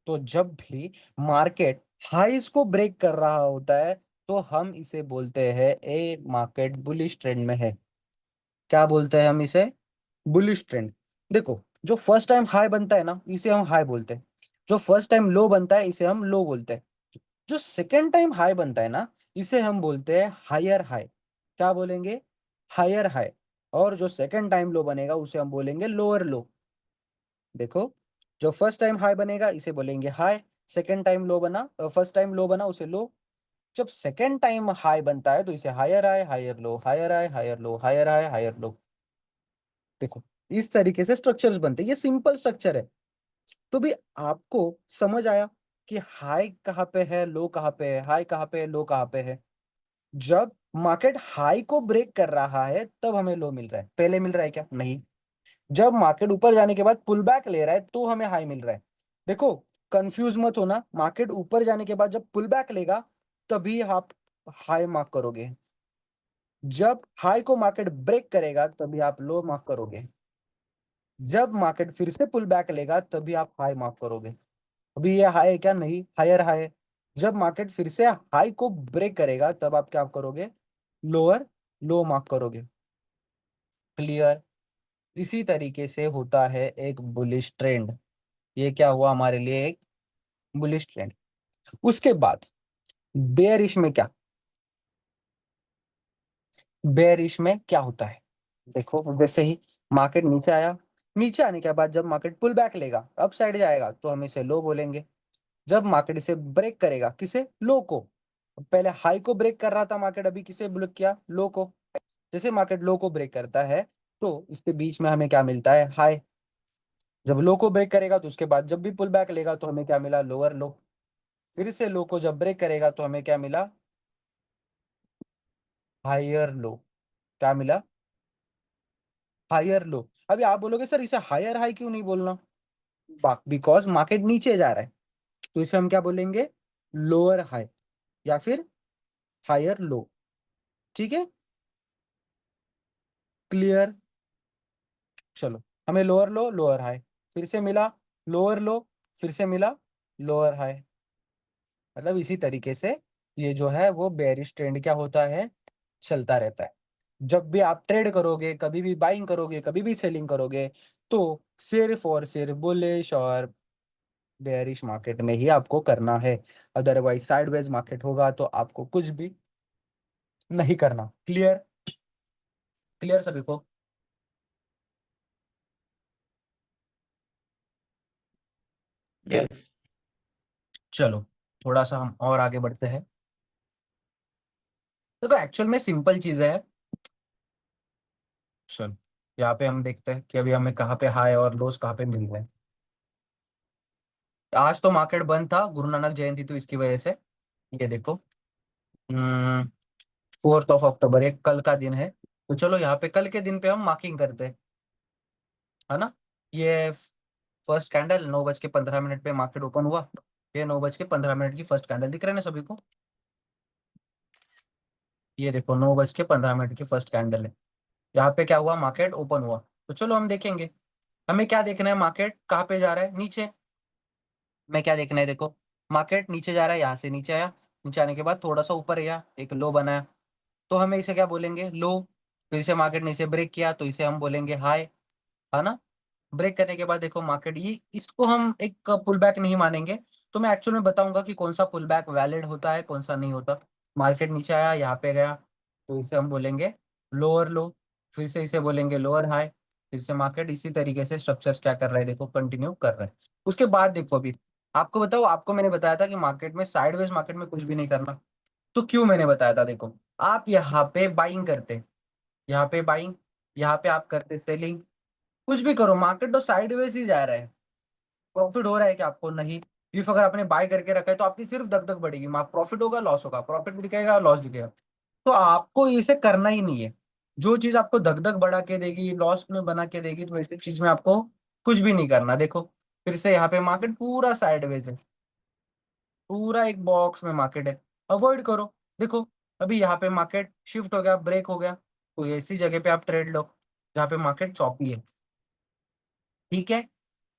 तो जब भी मार्केट हाईज को ब्रेक कर रहा होता है तो हम इसे बोलते हैं ए मार्केट बुलिश ट्रेंड में है। क्या बोलते हैं हम इसे? Bullish trend. देखो, जो फर्स्ट टाइम हाई बनता है ना, इसे हम हाई बोलते हैं। जो फर्स्ट टाइम लो बनता है, इसे हम लो बोलते हैं। जो सेकेंड टाइम हाई बनता है ना, इसे हम बोलते हैं हायर हाई। क्या बोलेंगे? Higher high. और जो सेकेंड टाइम लो बनेगा उसे हम बोलेंगे लोअर लो। देखो, जो फर्स्ट टाइम हाई बनेगा इसे बोलेंगे हाई। सेकेंड टाइम लो बना, फर्स्ट टाइम लो बना उसे लो। जब सेकेंड टाइम हाई बनता है तो इसे higher high, higher low, higher high, higher low, higher high, higher low. देखो, इस तरीके से स्ट्रक्चर्स बनते हैं, ये सिंपल स्ट्रक्चर है। तो भी आपको समझ आया कि हाई कहाँ पे है, लो कहाँ पे है, हाई कहाँ पे है, लो कहाँ पे है। जब मार्केट हाई को ब्रेक कर रहा है तब हमें लो मिल रहा है, पहले मिल रहा है क्या? नहीं। जब मार्केट ऊपर जाने के बाद पुल बैक ले रहा है तो हमें हाई मिल रहा है। देखो, कंफ्यूज मत होना, मार्केट ऊपर जाने के बाद जब पुल बैक लेगा तभी आप हाई मार्क करोगे। जब हाई को मार्केट ब्रेक करेगा तभी आप लो मार्क करोगे। जब मार्केट फिर से पुल बैक लेगा तभी आप हाई मार्क करोगे। अभी ये हाई है क्या? नहीं, हायर हाई है। जब मार्केट फिर से हाई को ब्रेक करेगा तब आप क्या करोगे? लोअर लो मार्क करोगे। क्लियर? इसी तरीके से होता है एक बुलिश ट्रेंड। ये क्या हुआ हमारे लिए? एक बुलिश ट्रेंड। उसके बाद बेयरिश में क्या? बेयरिश में क्या होता है, देखो। वैसे ही मार्केट नीचे आया, नीचे आने के बाद जब मार्केट पुल बैक लेगा, अप साइड जाएगा, तो हम इसे लो बोलेंगे। जब मार्केट इसे ब्रेक करेगा, किसे? लो को। पहले हाई को ब्रेक कर रहा था मार्केट, अभी किसे ब्रेक किया? लो को। जैसे मार्केट लो को ब्रेक करता है तो इसके बीच में हमें क्या मिलता है? हाई। जब लो को ब्रेक करेगा तो उसके बाद जब भी पुल बैक लेगा तो हमें क्या मिला? लोअर लो। फिर से लो को जब ब्रेक करेगा तो हमें क्या मिला? Higher low. क्या मिला? Higher low. अभी आप बोलोगे सर इसे हायर हाई क्यों नहीं बोलना? बिकॉज मार्केट नीचे जा रहा है, तो इसे हम क्या बोलेंगे? लोअर हाई या फिर हायर लो। ठीक है, क्लियर? चलो, हमें लोअर लो, लोअर हाई, फिर से मिला लोअर लो, फिर से मिला लोअर हाई। मतलब इसी तरीके से ये जो है वो बेयरिश ट्रेंड क्या होता है, चलता रहता है। जब भी आप ट्रेड करोगे, कभी भी बाइंग करोगे, कभी भी सेलिंग करोगे, तो सिर्फ और सिर्फ बुलिश और बेयरिश मार्केट में ही आपको करना है। अदरवाइज साइडवेज मार्केट होगा तो आपको कुछ भी नहीं करना। क्लियर? क्लियर सभी को? यस। चलो, थोड़ा सा हम और आगे बढ़ते हैं। तो एक्चुअल में सिंपल चीज है। चलो, यहाँ पे हम देखते हैं कि अभी हमें कहाँ पे हाई और लोस कहाँ पे मिल रहे हैं। आज तो मार्केट बंद था, गुरु नानक जयंती, तो इसकी वजह से ये देखो, 4 अक्टूबर एक कल का दिन है, तो चलो यहाँ पे कल के दिन पे हम मार्किंग करते हैं, है ना। ये फर्स्ट कैंडल 9:15 पे मार्केट ओपन हुआ। ये 9:15 की फर्स्ट कैंडल दिख रहे हैं ना सभी को। ये देखो 9:15 की फर्स्ट कैंडल है। यहाँ पे क्या हुआ, मार्केट ओपन हुआ। तो चलो हम देखेंगे, हमें क्या देखना है, मार्केट कहाँ पे जा रहा है, नीचे। मैं क्या देखना है, देखो मार्केट नीचे जा रहा है, यहाँ से नीचे आया, नीचे आने के बाद थोड़ा सा ऊपर गया, एक लो बनाया, तो हमें इसे क्या बोलेंगे, लो। फिर से मार्केट नीचे ब्रेक किया तो इसे हम बोलेंगे हाई, है ना। ब्रेक करने के बाद देखो मार्केट, ये इसको हम एक पुल बैक नहीं मानेंगे। तो मैं एक्चुअल में बताऊंगा कि कौन सा पुल बैक वैलिड होता है, कौन सा नहीं होता। मार्केट नीचे आया, यहाँ पे गया, तो इसे हम बोलेंगे लोअर लो। फिर से इसे बोलेंगे लोअर हाई। फिर से मार्केट इसी तरीके से स्ट्रक्चर्स क्या कर रहा है, देखो कंटिन्यू कर रहा है। उसके बाद देखो अभी आपको बताओ, आपको मैंने बताया था कि मार्केट में साइडवेज मार्केट में कुछ भी नहीं करना। तो क्यों मैंने बताया था, देखो आप यहाँ पे बाइंग करते, यहाँ पे बाइंग, यहाँ पे आप करते सेलिंग, कुछ भी करो, मार्केट तो साइडवेज ही जा रहा है। प्रॉफिट हो रहा है कि आपको नहीं। इफ अगर आपने बाय करके रखा है तो आपकी सिर्फ दग दग बढ़ेगी, प्रॉफिट होगा लॉस होगा, प्रॉफिट भी दिखेगा लॉस दिखेगा। तो आपको इसे करना ही नहीं है। जो चीज आपको दग दग बढ़ा के देगी, लॉस में बना के देगी, तो ऐसी चीज में आपको कुछ भी नहीं करना। देखो फिर से यहाँ पे मार्केट पूरा साइडवेज है, पूरा एक बॉक्स में मार्केट है, अवॉइड करो। देखो अभी यहाँ पे मार्केट शिफ्ट हो गया, ब्रेक हो गया, तो ऐसी जगह पे आप ट्रेड लो जहाँ पे मार्केट चौपी है। ठीक है,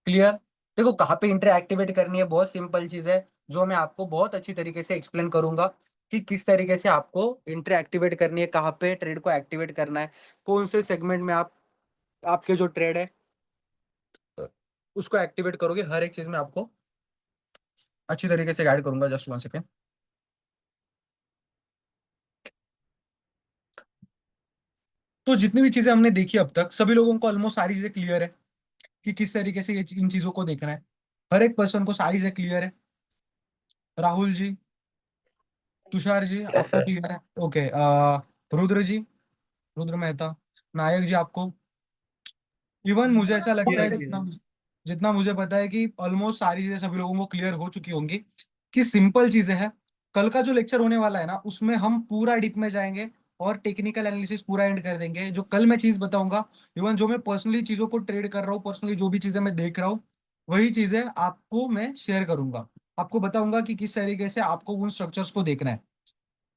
क्लियर। देखो कहाँ पे इंटर एक्टिवेट करनी है, बहुत सिंपल चीज है, जो मैं आपको बहुत अच्छी तरीके से एक्सप्लेन करूंगा कि किस तरीके से आपको इंटर एक्टिवेट करनी है, कहाँ पे ट्रेड को एक्टिवेट करना है, कौन से सेगमेंट में आप आपके जो ट्रेड है उसको एक्टिवेट करोगे। हर एक चीज में आपको अच्छी तरीके से गाइड करूंगा। Just 1 second. तो जितनी भी चीजें हमने देखी अब तक, सभी लोगों को ऑलमोस्ट सारी चीजें क्लियर है कि किस तरीके से इन चीजों को देखना है। हर एक पर्सन को सारी चीजें क्लियर है। राहुल जी, तुषार जी यस आपको सर। क्लियर है, ओके। रुद्र जी, रुद्र मेहता, नायक जी आपको, इवन मुझे ऐसा लगता क्लियर है, है, क्लियर जितना है। जितना मुझे पता है कि ऑलमोस्ट सारी चीजें सभी लोगों को क्लियर हो चुकी होंगी कि सिंपल चीजें हैं। कल का जो लेक्चर होने वाला है ना, उसमें हम पूरा डीप में जाएंगे और टेक्निकल एनालिसिस पूरा एंड कर देंगे। जो कल मैं चीज बताऊंगा, इवन जो मैं पर्सनली चीजों को ट्रेड कर रहा हूँ, पर्सनली जो भी चीजें मैं देख रहा हूँ, वही चीजें आपको मैं शेयर करूंगा। आपको बताऊंगा कि किस तरीके से आपको उन स्ट्रक्चर्स को देखना है।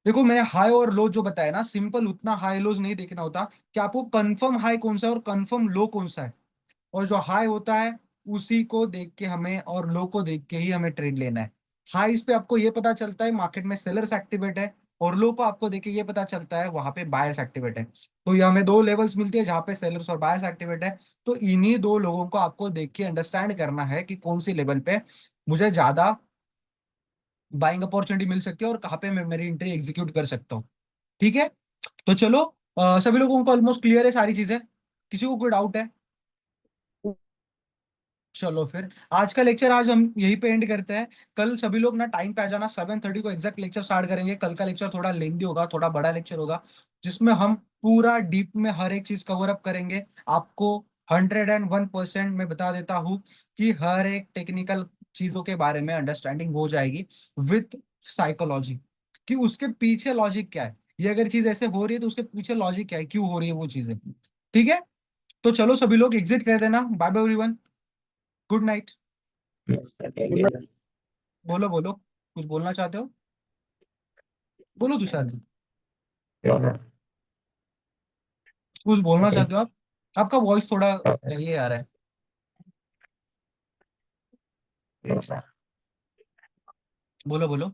देखो मैं हाई और लो जो बताया ना, सिंपल उतना हाई लोज नहीं देखना होता कि आपको कंफर्म हाई कौन सा है और कंफर्म लो कौन सा है। और जो हाई होता है उसी को देख के हमें, और लो को देख के ही हमें ट्रेड लेना है। हाईस पे आपको ये पता चलता है मार्केट में सेलर्स एक्टिवेट है, और लो को आपको देख के ये पता चलता है वहां पे बायर्स एक्टिवेट है। तो ये हमें दो लेवल्स मिलती है जहाँ पे सेलर्स और बायर्स एक्टिवेट है। तो इन्हीं दो लोगों को आपको देख के अंडरस्टैंड करना है कि कौन सी लेवल पे मुझे ज्यादा बाइंग अपॉर्चुनिटी मिल सकती है और कहाँ पे मैं मेरी एंट्री एग्जीक्यूट कर सकता हूँ। ठीक है, तो चलो सभी लोगों को ऑलमोस्ट क्लियर है सारी चीजें, किसी को कोई डाउट है। चलो फिर आज का लेक्चर आज हम यहीं पे एंड करते हैं। कल सभी लोग ना टाइम पे आ जाना, 7:30 को एग्जैक्ट लेक्चर स्टार्ट करेंगे। कल का लेक्चर थोड़ा लेंदी होगा, थोड़ा बड़ा लेक्चर होगा, जिसमें हम पूरा डीप में हर एक चीज कवर अप करेंगे। आपको 101% मैं बता देता हूँ कि हर एक टेक्निकल चीजों के बारे में अंडरस्टैंडिंग हो जाएगी विथ साइकोलॉजी, कि उसके पीछे लॉजिक क्या है। ये अगर चीज ऐसे हो रही है तो उसके पीछे लॉजिक क्या है, क्यों हो रही है वो चीजें। ठीक है, तो चलो सभी लोग एग्जिट कर देना। Bye bye everyone, good night. Yes sir, thank you sir. बोलो बोलो, कुछ बोलना चाहते हो, बोलो तुषार जी, कुछ बोलना ओके। चाहते हो आप। आपका वॉइस थोड़ा ये आ रहा है, यस सर। बोलो बोलो।